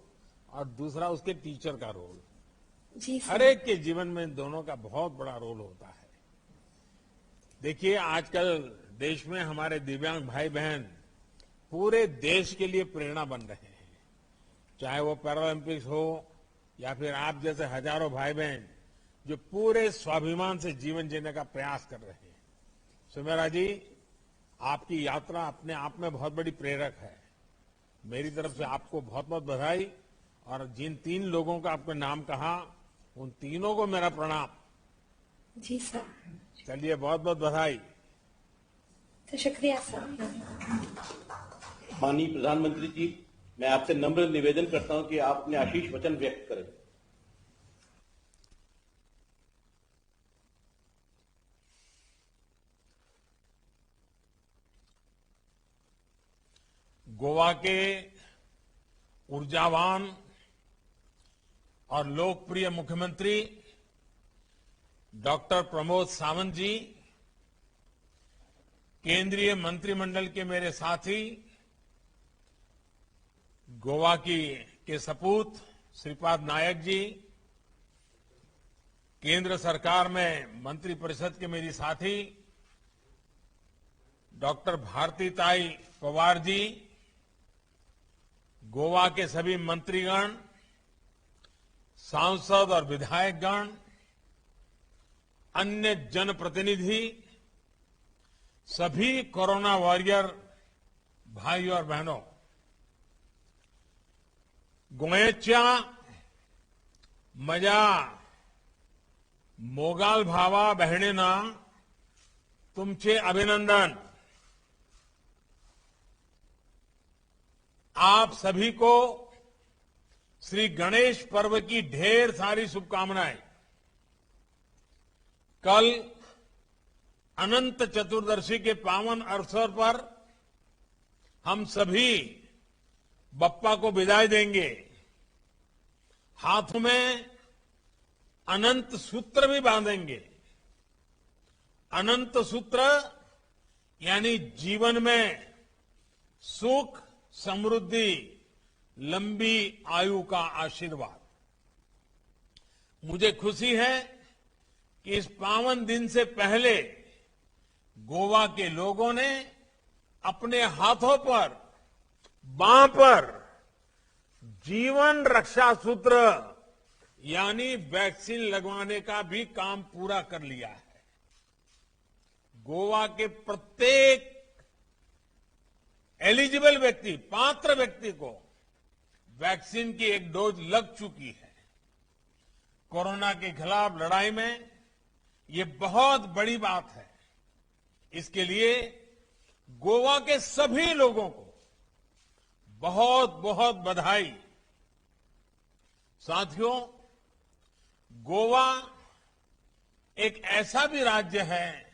और दूसरा उसके टीचर का रोल। जी सर। हर एक के जीवन में इन दोनों का बहुत बड़ा रोल होता है। देखिए आजकल देश में हमारे दिव्यांग भाई बहन पूरे देश के लिए प्रेरणा बन रहे हैं, चाहे वो पैरालंपिक्स हो या फिर आप जैसे हजारों भाई बहन जो पूरे स्वाभिमान से जीवन जीने का प्रयास कर रहे हैं। सुमेरा जी, आपकी यात्रा अपने आप में बहुत बड़ी प्रेरक है। मेरी तरफ से आपको बहुत बहुत बधाई, और जिन 3 लोगों का आपने नाम कहा उन तीनों को मेरा प्रणाम। जी सर। चलिए, बहुत बहुत बधाई। तो शुक्रिया सर। माननीय प्रधानमंत्री जी, मैं आपसे नम्र निवेदन करता हूं कि आप अपने आशीष वचन व्यक्त करें। गोवा के ऊर्जावान और लोकप्रिय मुख्यमंत्री डॉक्टर प्रमोद सावंत जी, केंद्रीय मंत्रिमंडल के मेरे साथी, गोवा के सपूत श्रीपाद नायक जी, केंद्र सरकार में मंत्रिपरिषद के मेरी साथी डॉक्टर भारतीताई पवार जी, गोवा के सभी मंत्रीगण, सांसद और विधायकगण, अन्य जनप्रतिनिधि, सभी कोरोना वॉरियर भाई और बहनों, गोयच्या मजा मोगाल भावा बहणेना तुमचे अभिनंदन। आप सभी को श्री गणेश पर्व की ढेर सारी शुभकामनाएं। कल अनंत चतुर्दशी के पावन अवसर पर हम सभी बप्पा को विदाई देंगे। हाथ में अनंत सूत्र भी बांधेंगे। अनंत सूत्र यानी जीवन में सुख, समृद्धि, लंबी आयु का आशीर्वाद। मुझे खुशी है कि इस पावन दिन से पहले गोवा के लोगों ने अपने हाथों पर, बांह पर जीवन रक्षा सूत्र यानी वैक्सीन लगवाने का भी काम पूरा कर लिया है। गोवा के प्रत्येक एलिजिबल व्यक्ति, पात्र व्यक्ति को वैक्सीन की एक डोज लग चुकी है। कोरोना के खिलाफ लड़ाई में ये बहुत बड़ी बात है। इसके लिए गोवा के सभी लोगों को बहुत बहुत बधाई। साथियों, गोवा एक ऐसा भी राज्य है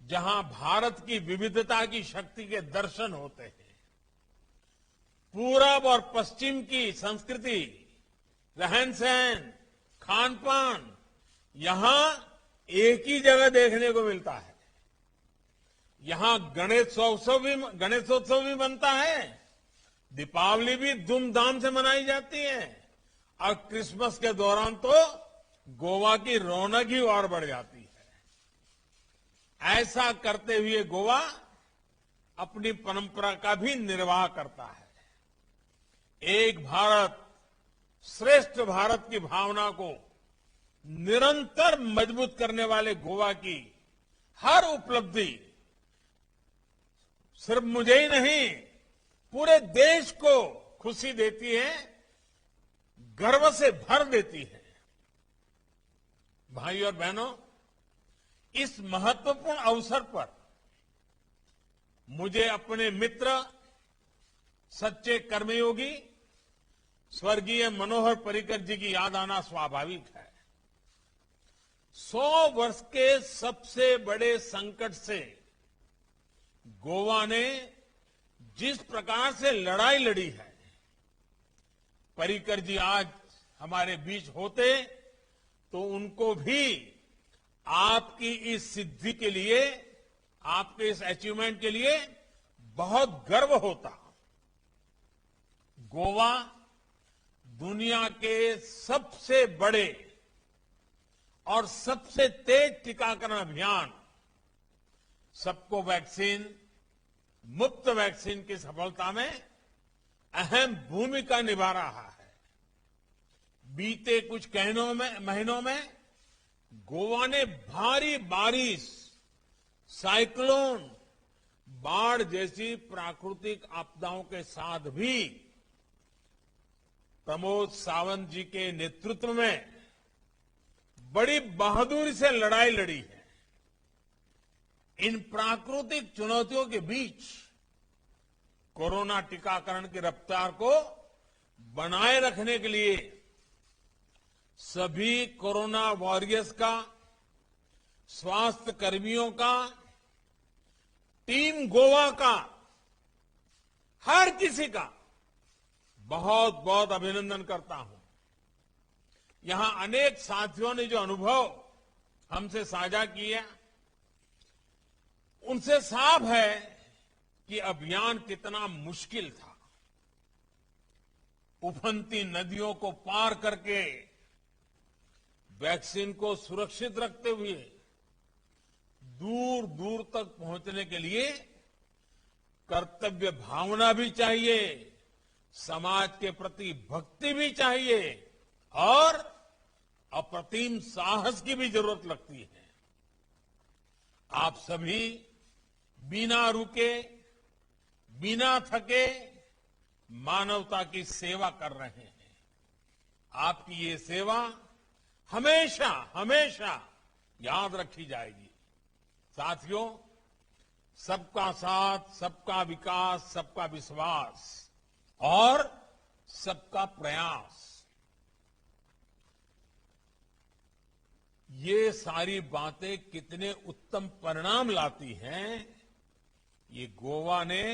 जहां भारत की विविधता की शक्ति के दर्शन होते हैं। पूरब और पश्चिम की संस्कृति, रहन सहन, खान पान यहां एक ही जगह देखने को मिलता है। यहां गणेशोत्सव भी बनता है, दीपावली भी धूमधाम से मनाई जाती है, और क्रिसमस के दौरान तो गोवा की रौनक ही और बढ़ जाती है। ऐसा करते हुए गोवा अपनी परंपरा का भी निर्वाह करता है। एक भारत श्रेष्ठ भारत की भावना को निरंतर मजबूत करने वाले गोवा की हर उपलब्धि सिर्फ मुझे ही नहीं, पूरे देश को खुशी देती है, गर्व से भर देती है। भाई और बहनों, इस महत्वपूर्ण अवसर पर मुझे अपने मित्र, सच्चे कर्मयोगी स्वर्गीय मनोहर पर्रिकर जी की याद आना स्वाभाविक है। 100 वर्ष के सबसे बड़े संकट से गोवा ने जिस प्रकार से लड़ाई लड़ी है, पर्रिकर जी आज हमारे बीच होते तो उनको भी आपकी इस सिद्धि के लिए, आपके इस अचीवमेंट के लिए बहुत गर्व होता। गोवा दुनिया के सबसे बड़े और सबसे तेज टीकाकरण अभियान सबको वैक्सीन, मुफ्त वैक्सीन की सफलता में अहम भूमिका निभा रहा है। बीते कुछ महीनों में गोवा ने भारी बारिश, साइक्लोन, बाढ़ जैसी प्राकृतिक आपदाओं के साथ भी प्रमोद सावंत जी के नेतृत्व में बड़ी बहादुरी से लड़ाई लड़ी है। इन प्राकृतिक चुनौतियों के बीच कोरोना टीकाकरण की रफ्तार को बनाए रखने के लिए सभी कोरोना वॉरियर्स का, स्वास्थ्य कर्मियों का, टीम गोवा का, हर किसी का बहुत बहुत अभिनंदन करता हूं। यहां अनेक साथियों ने जो अनुभव हमसे साझा किया, उनसे साफ है कि अभियान कितना मुश्किल था। उफनती नदियों को पार करके वैक्सीन को सुरक्षित रखते हुए दूर दूर तक पहुंचने के लिए कर्तव्य भावना भी चाहिए, समाज के प्रति भक्ति भी चाहिए और अप्रतिम साहस की भी जरूरत लगती है। आप सभी बिना रुके, बिना थके मानवता की सेवा कर रहे हैं। आपकी ये सेवा हमेशा हमेशा याद रखी जाएगी। साथियों, सबका साथ, सबका विकास, सबका विश्वास और सबका प्रयास, ये सारी बातें कितने उत्तम परिणाम लाती हैं, ये गोवा ने,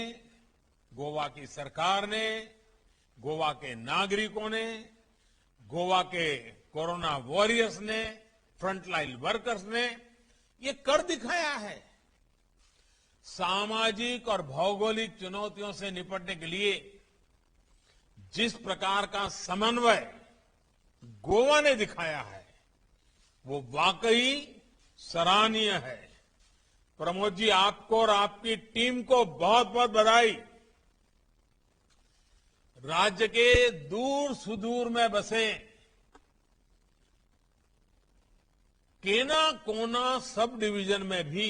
गोवा की सरकार ने, गोवा के नागरिकों ने, गोवा के कोरोना वॉरियर्स ने, फ्रंटलाइन वर्कर्स ने ये कर दिखाया है। सामाजिक और भौगोलिक चुनौतियों से निपटने के लिए जिस प्रकार का समन्वय गोवा ने दिखाया है, वो वाकई सराहनीय है। प्रमोद जी, आपको और आपकी टीम को बहुत बहुत बधाई। राज्य के दूर सुदूर में बसे केना कोना सब डिवीजन में भी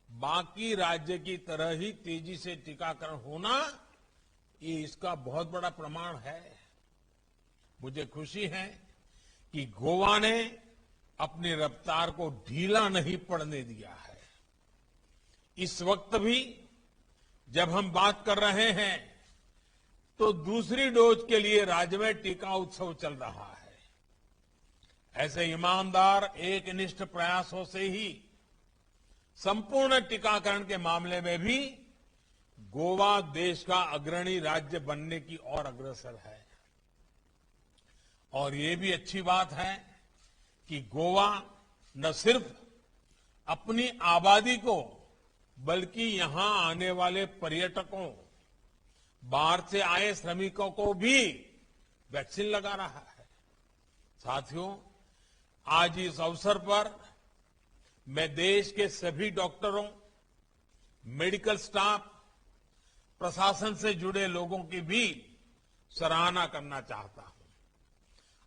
बाकी राज्य की तरह ही तेजी से टीकाकरण होना, ये इसका बहुत बड़ा प्रमाण है। मुझे खुशी है कि गोवा ने अपनी रफ्तार को ढीला नहीं पड़ने दिया है। इस वक्त भी जब हम बात कर रहे हैं तो दूसरी डोज के लिए राज्य में टीका उत्सव चल रहा है। ऐसे ईमानदार, एकनिष्ठ प्रयासों से ही संपूर्ण टीकाकरण के मामले में भी गोवा देश का अग्रणी राज्य बनने की ओर अग्रसर है। और ये भी अच्छी बात है कि गोवा न सिर्फ अपनी आबादी को बल्कि यहां आने वाले पर्यटकों, बाहर से आए श्रमिकों को भी वैक्सीन लगा रहा है। साथियों, आज इस अवसर पर मैं देश के सभी डॉक्टरों, मेडिकल स्टाफ, प्रशासन से जुड़े लोगों की भी सराहना करना चाहता हूं।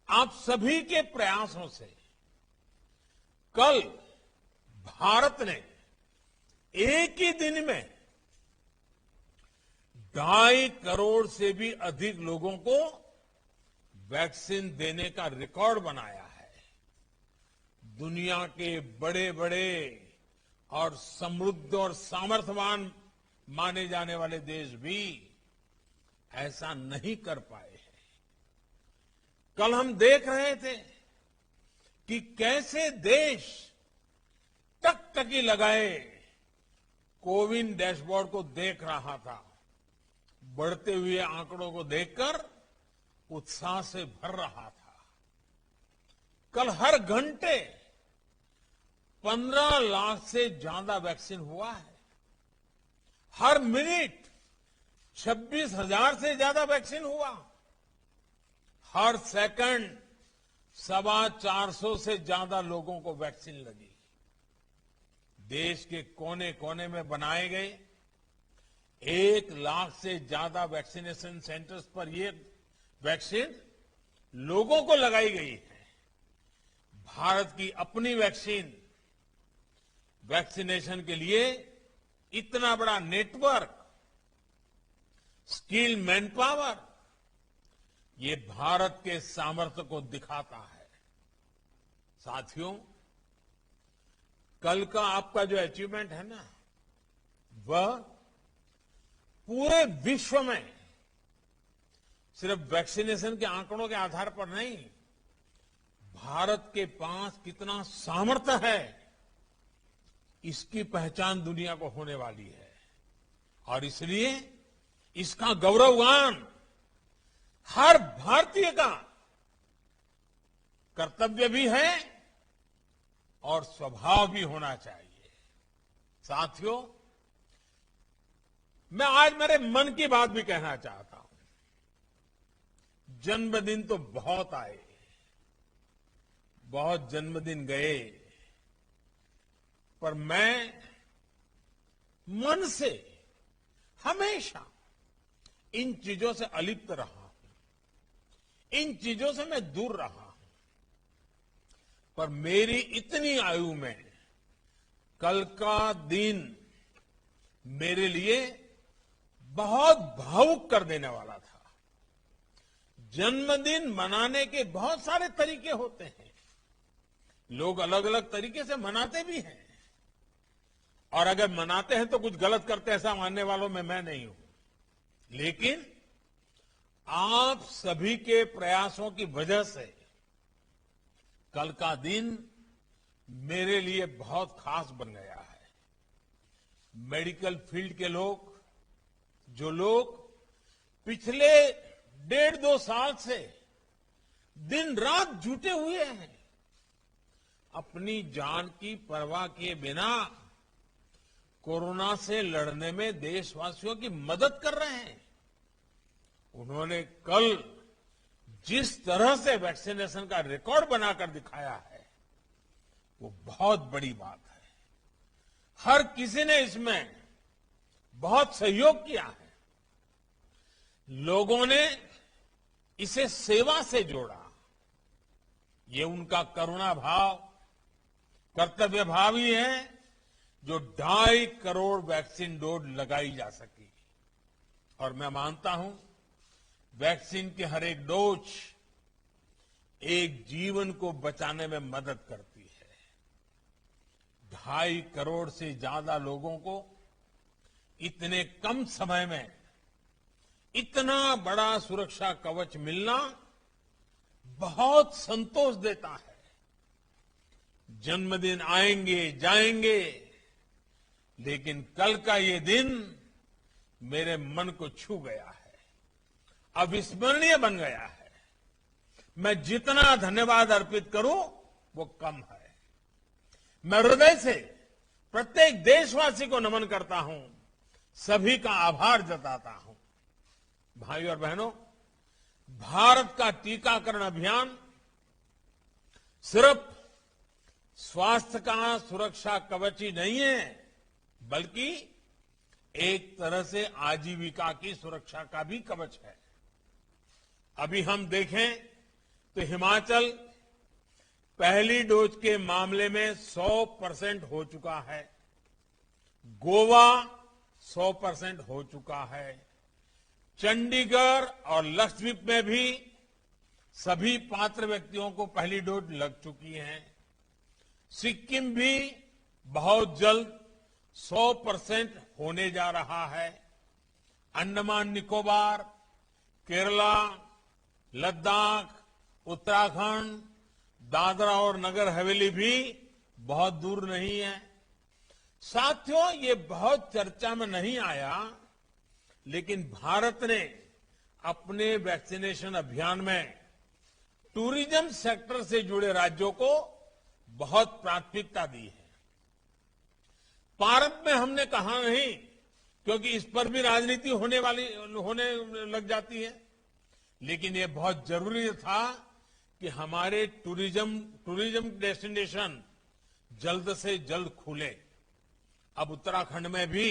आप सभी के प्रयासों से कल भारत ने एक ही दिन में 2.5 करोड़ से भी अधिक लोगों को वैक्सीन देने का रिकॉर्ड बनाया है। दुनिया के बड़े बड़े और समृद्ध और सामर्थ्यवान माने जाने वाले देश भी ऐसा नहीं कर पाए हैं। कल हम देख रहे थे कि कैसे देश टकटकी लगाए कोविन डैशबोर्ड को देख रहा था। बढ़ते हुए आंकड़ों को देखकर उत्साह से भर रहा था। कल हर घंटे 15 लाख से ज्यादा वैक्सीन हुआ है। हर मिनट 26,000 से ज्यादा वैक्सीन हुआ। हर सेकंड 425 से ज्यादा लोगों को वैक्सीन लगी। देश के कोने कोने में बनाए गए 1 लाख से ज्यादा वैक्सीनेशन सेंटर्स पर ये वैक्सीन लोगों को लगाई गई है। भारत की अपनी वैक्सीनेशन के लिए इतना बड़ा नेटवर्क, स्किल मैन पावर, ये भारत के सामर्थ्य को दिखाता है। साथियों, कल का आपका जो अचीवमेंट है ना, वह पूरे विश्व में सिर्फ वैक्सीनेशन के आंकड़ों के आधार पर नहीं, भारत के पास कितना सामर्थ्य है, इसकी पहचान दुनिया को होने वाली है। और इसलिए इसका गौरवगान हर भारतीय का कर्तव्य भी है और स्वभाव भी होना चाहिए। साथियों, मैं आज मेरे मन की बात भी कहना चाहता हूं। जन्मदिन तो बहुत आए, बहुत जन्मदिन गए, पर मैं मन से हमेशा इन चीजों से अलिप्त रहा हूं। इन चीजों से मैं दूर रहा हूं। पर मेरी इतनी आयु में कल का दिन मेरे लिए बहुत भावुक कर देने वाला था। जन्मदिन मनाने के बहुत सारे तरीके होते हैं। लोग अलग अलग तरीके से मनाते भी हैं, और अगर मनाते हैं तो कुछ गलत करते हैं, ऐसा मानने वालों में मैं नहीं हूं। लेकिन आप सभी के प्रयासों की वजह से कल का दिन मेरे लिए बहुत खास बन गया है। मेडिकल फील्ड के लोग, जो लोग पिछले 1.5-2 साल से दिन रात जुटे हुए हैं, अपनी जान की परवाह किए बिना कोरोना से लड़ने में देशवासियों की मदद कर रहे हैं, उन्होंने कल जिस तरह से वैक्सीनेशन का रिकॉर्ड बनाकर दिखाया है, वो बहुत बड़ी बात है। हर किसी ने इसमें बहुत सहयोग किया है। लोगों ने इसे सेवा से जोड़ा। ये उनका करुणा भाव, कर्तव्य भाव ही है जो 2.5 करोड़ वैक्सीन डोज लगाई जा सकी। और मैं मानता हूं, वैक्सीन की हर एक डोज एक जीवन को बचाने में मदद करती है। 2.5 करोड़ से ज्यादा लोगों को इतने कम समय में इतना बड़ा सुरक्षा कवच मिलना बहुत संतोष देता है। जन्मदिन आएंगे जाएंगे, लेकिन कल का ये दिन मेरे मन को छू गया है, अविस्मरणीय बन गया है। मैं जितना धन्यवाद अर्पित करूं वो कम है। मैं हृदय से प्रत्येक देशवासी को नमन करता हूं, सभी का आभार जताता हूं। भाई और बहनों, भारत का टीकाकरण अभियान सिर्फ स्वास्थ्य का सुरक्षा कवच ही नहीं है, बल्कि एक तरह से आजीविका की सुरक्षा का भी कवच है। अभी हम देखें तो हिमाचल पहली डोज के मामले में 100% हो चुका है, गोवा 100% हो चुका है, चंडीगढ़ और लक्षद्वीप में भी सभी पात्र व्यक्तियों को पहली डोज लग चुकी है, सिक्किम भी बहुत जल्द 100% होने जा रहा है, अंडमान निकोबार, केरला, लद्दाख, उत्तराखंड, दादरा और नगर हवेली भी बहुत दूर नहीं है। साथियों, ये बहुत चर्चा में नहीं आया, लेकिन भारत ने अपने वैक्सीनेशन अभियान में टूरिज्म सेक्टर से जुड़े राज्यों को बहुत प्राथमिकता दी है। भारत में हमने कहा नहीं, क्योंकि इस पर भी राजनीति होने लग जाती है, लेकिन ये बहुत जरूरी था कि हमारे टूरिज्म डेस्टिनेशन जल्द से जल्द खुले। अब उत्तराखंड में भी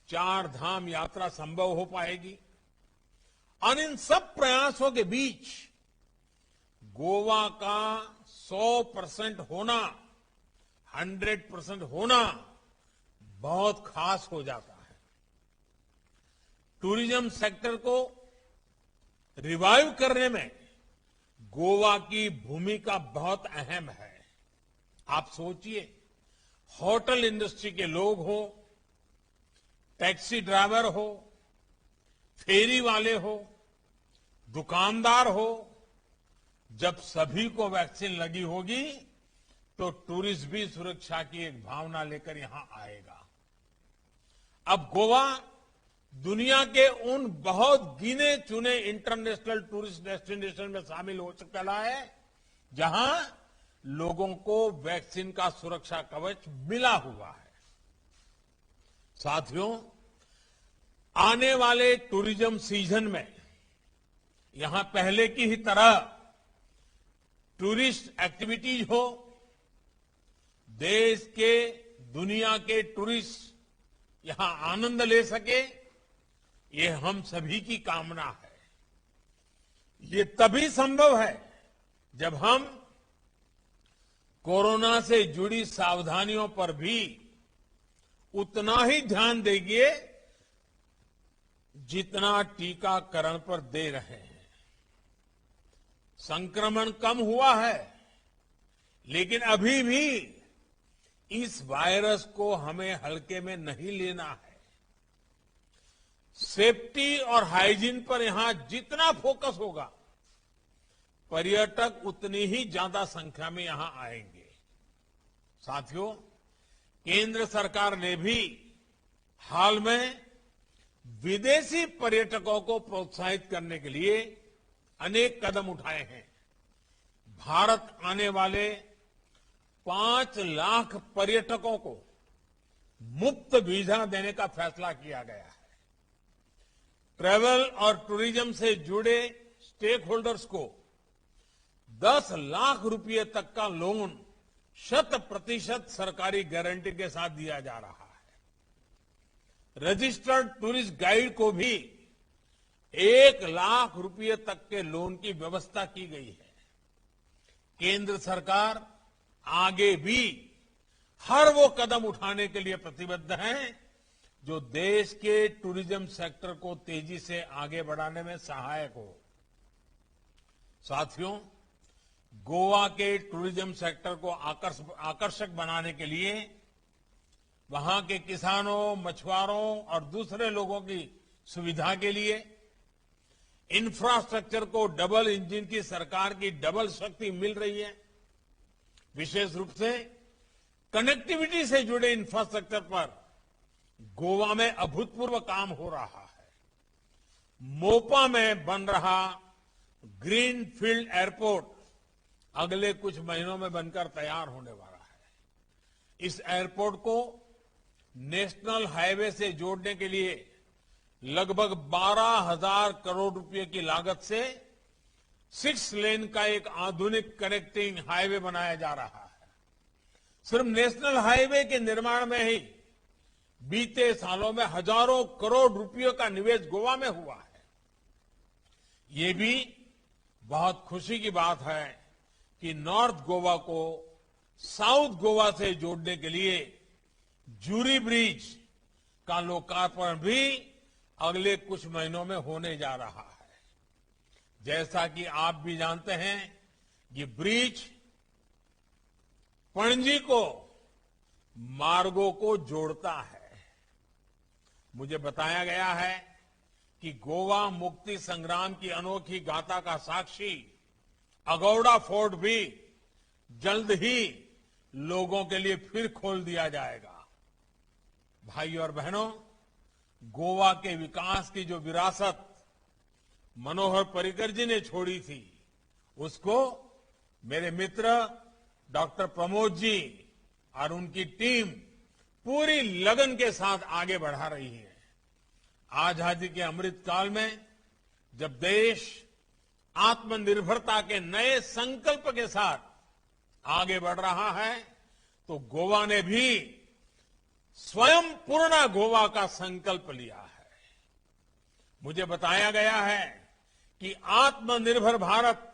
4 धाम यात्रा संभव हो पाएगी, और इन सब प्रयासों के बीच गोवा का 100% होना, 100% होना बहुत खास हो जाता है। टूरिज्म सेक्टर को रिवाइव करने में गोवा की भूमिका बहुत अहम है। आप सोचिए, होटल इंडस्ट्री के लोग हो, टैक्सी ड्राइवर हो, फेरी वाले हो, दुकानदार हो, जब सभी को वैक्सीन लगी होगी तो टूरिस्ट भी सुरक्षा की एक भावना लेकर यहां आएगा। अब गोवा दुनिया के उन बहुत गिने चुने इंटरनेशनल टूरिस्ट डेस्टिनेशन में शामिल हो चुका है जहां लोगों को वैक्सीन का सुरक्षा कवच मिला हुआ है। साथियों, आने वाले टूरिज्म सीजन में यहां पहले की ही तरह टूरिस्ट एक्टिविटीज हो, देश के, दुनिया के टूरिस्ट यहां आनंद ले सके, ये हम सभी की कामना है। ये तभी संभव है जब हम कोरोना से जुड़ी सावधानियों पर भी उतना ही ध्यान देंगे जितना टीकाकरण पर दे रहे हैं। संक्रमण कम हुआ है, लेकिन अभी भी इस वायरस को हमें हल्के में नहीं लेना है। सेफ्टी और हाइजीन पर यहां जितना फोकस होगा, पर्यटक उतनी ही ज्यादा संख्या में यहां आएंगे। साथियों, केंद्र सरकार ने भी हाल में विदेशी पर्यटकों को प्रोत्साहित करने के लिए अनेक कदम उठाए हैं। भारत आने वाले 5 लाख पर्यटकों को मुफ्त वीजा देने का फैसला किया गया है। ट्रैवल और टूरिज्म से जुड़े स्टेक होल्डर्स को 10 लाख रुपए तक का लोन 100% सरकारी गारंटी के साथ दिया जा रहा है। रजिस्टर्ड टूरिस्ट गाइड को भी 1 लाख रुपए तक के लोन की व्यवस्था की गई है। केंद्र सरकार आगे भी हर वो कदम उठाने के लिए प्रतिबद्ध है जो देश के टूरिज्म सेक्टर को तेजी से आगे बढ़ाने में सहायक हो। साथियों, गोवा के टूरिज्म सेक्टर को आकर्षक बनाने के लिए वहां के किसानों, मछुआरों और दूसरे लोगों की सुविधा के लिए इंफ्रास्ट्रक्चर को डबल इंजन की सरकार की डबल शक्ति मिल रही है। विशेष रूप से कनेक्टिविटी से जुड़े इंफ्रास्ट्रक्चर पर गोवा में अभूतपूर्व काम हो रहा है। मोपा में बन रहा ग्रीन फील्ड एयरपोर्ट अगले कुछ महीनों में बनकर तैयार होने वाला है। इस एयरपोर्ट को नेशनल हाईवे से जोड़ने के लिए लगभग 12,000 करोड़ रुपए की लागत से 6 लेन का एक आधुनिक कनेक्टिंग हाईवे बनाया जा रहा है। सिर्फ नेशनल हाईवे के निर्माण में ही बीते सालों में हजारों करोड़ रुपयों का निवेश गोवा में हुआ है। ये भी बहुत खुशी की बात है कि नॉर्थ गोवा को साउथ गोवा से जोड़ने के लिए जूरी ब्रिज का लोकार्पण भी अगले कुछ महीनों में होने जा रहा है। जैसा कि आप भी जानते हैं, ये ब्रिज पणजी को मार्गों को जोड़ता है। मुझे बताया गया है कि गोवा मुक्ति संग्राम की अनोखी गाथा का साक्षी अगौड़ा फोर्ट भी जल्द ही लोगों के लिए फिर खोल दिया जाएगा। भाई और बहनों, गोवा के विकास की जो विरासत मनोहर पर्रिकर जी ने छोड़ी थी, उसको मेरे मित्र डॉक्टर प्रमोद जी और उनकी टीम पूरी लगन के साथ आगे बढ़ा रही है। आजादी के अमृत काल में जब देश आत्मनिर्भरता के नए संकल्प के साथ आगे बढ़ रहा है, तो गोवा ने भी स्वयं पूर्ण गोवा का संकल्प लिया है। मुझे बताया गया है कि आत्मनिर्भर भारत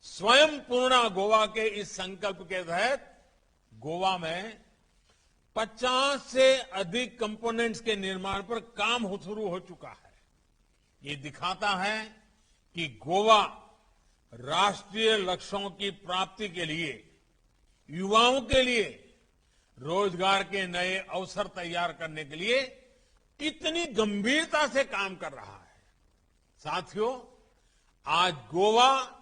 स्वयं पूर्ण गोवा के इस संकल्प के तहत गोवा में 50 से अधिक कंपोनेंट्स के निर्माण पर काम शुरू हो चुका है। ये दिखाता है कि गोवा राष्ट्रीय लक्ष्यों की प्राप्ति के लिए, युवाओं के लिए रोजगार के नए अवसर तैयार करने के लिए कितनी गंभीरता से काम कर रहा है। साथियों, आज गोवा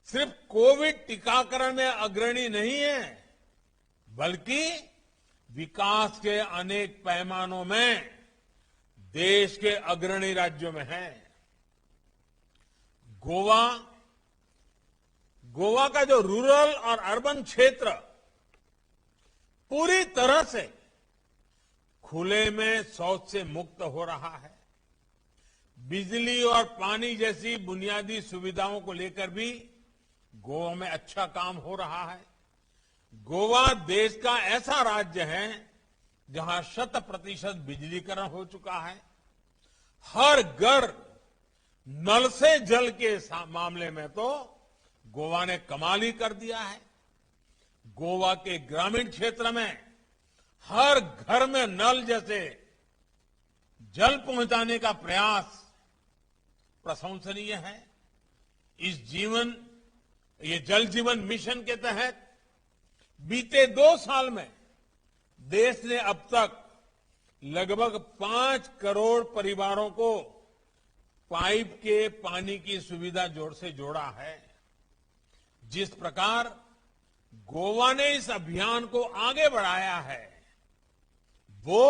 सिर्फ कोविड टीकाकरण में अग्रणी नहीं है, बल्कि विकास के अनेक पैमानों में देश के अग्रणी राज्यों में है। गोवा का जो रूरल और अर्बन क्षेत्र पूरी तरह से खुले में शौच से मुक्त हो रहा है। बिजली और पानी जैसी बुनियादी सुविधाओं को लेकर भी गोवा में अच्छा काम हो रहा है। गोवा देश का ऐसा राज्य है जहां 100% बिजलीकरण हो चुका है। हर घर नल से जल के मामले में तो गोवा ने कमाल ही कर दिया है। गोवा के ग्रामीण क्षेत्र में हर घर में नल जैसे जल पहुंचाने का प्रयास प्रशंसनीय है। ये जल जीवन मिशन के तहत बीते 2 साल में देश ने अब तक लगभग 5 करोड़ परिवारों को पाइप के पानी की सुविधा से जोड़ा है। जिस प्रकार गोवा ने इस अभियान को आगे बढ़ाया है, वो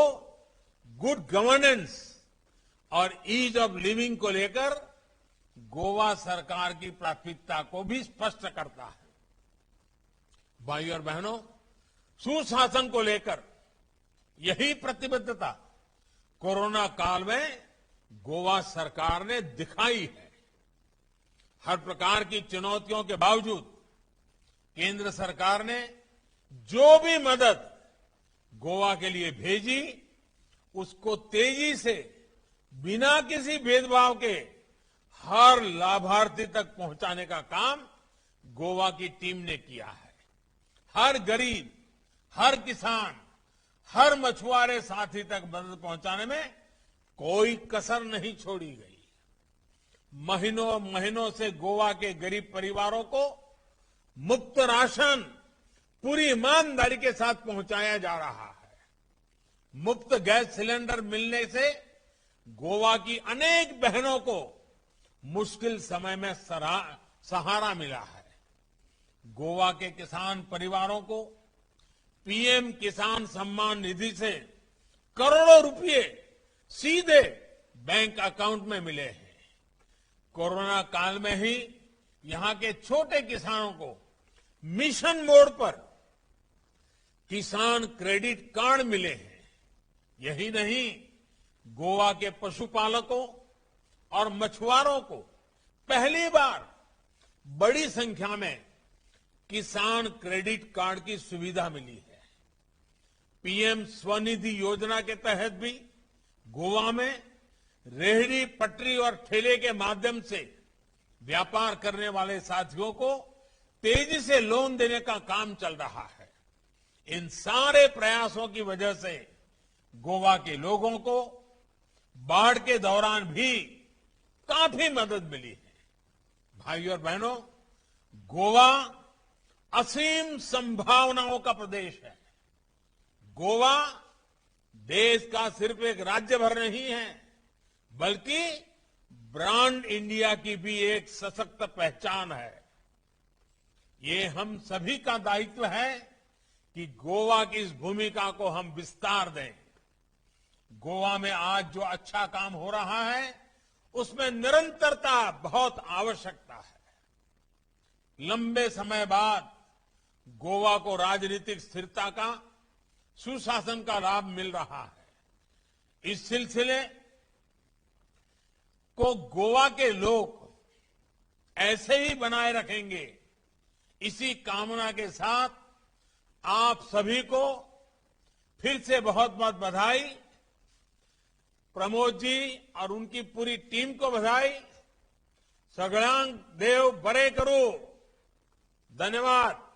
गुड गवर्नेंस और ईज ऑफ लिविंग को लेकर गोवा सरकार की प्राथमिकता को भी स्पष्ट करता है। भाई और बहनों, सुशासन को लेकर यही प्रतिबद्धता कोरोना काल में गोवा सरकार ने दिखाई है। हर प्रकार की चुनौतियों के बावजूद केंद्र सरकार ने जो भी मदद गोवा के लिए भेजी, उसको तेजी से बिना किसी भेदभाव के हर लाभार्थी तक पहुंचाने का काम गोवा की टीम ने किया है। हर गरीब, हर किसान, हर मछुआरे साथी तक मदद पहुंचाने में कोई कसर नहीं छोड़ी गई। महीनों से गोवा के गरीब परिवारों को मुफ्त राशन पूरी ईमानदारी के साथ पहुंचाया जा रहा है। मुफ्त गैस सिलेंडर मिलने से गोवा की अनेक बहनों को मुश्किल समय में सहारा मिला है। गोवा के किसान परिवारों को पीएम किसान सम्मान निधि से करोड़ों रुपए सीधे बैंक अकाउंट में मिले हैं। कोरोना काल में ही यहां के छोटे किसानों को मिशन मोड पर किसान क्रेडिट कार्ड मिले हैं। यही नहीं, गोवा के पशुपालकों और मछुआरों को पहली बार बड़ी संख्या में किसान क्रेडिट कार्ड की सुविधा मिली है। पीएम स्वनिधि योजना के तहत भी गोवा में रेहड़ी पटरी और ठेले के माध्यम से व्यापार करने वाले साथियों को तेजी से लोन देने का काम चल रहा है। इन सारे प्रयासों की वजह से गोवा के लोगों को बाढ़ के दौरान भी काफी मदद मिली है। भाइयों और बहनों, गोवा असीम संभावनाओं का प्रदेश है। गोवा देश का सिर्फ एक राज्य भर नहीं है, बल्कि ब्रांड इंडिया की भी एक सशक्त पहचान है। ये हम सभी का दायित्व है कि गोवा की इस भूमिका को हम विस्तार दें। गोवा में आज जो अच्छा काम हो रहा है, उसमें निरंतरता बहुत आवश्यकता है। लंबे समय बाद गोवा को राजनीतिक स्थिरता का, सुशासन का लाभ मिल रहा है। इस सिलसिले को गोवा के लोग ऐसे ही बनाए रखेंगे, इसी कामना के साथ आप सभी को फिर से बहुत बहुत बधाई। प्रमोद जी और उनकी पूरी टीम को बधाई। सगळ्यांक देव बरे करो। धन्यवाद।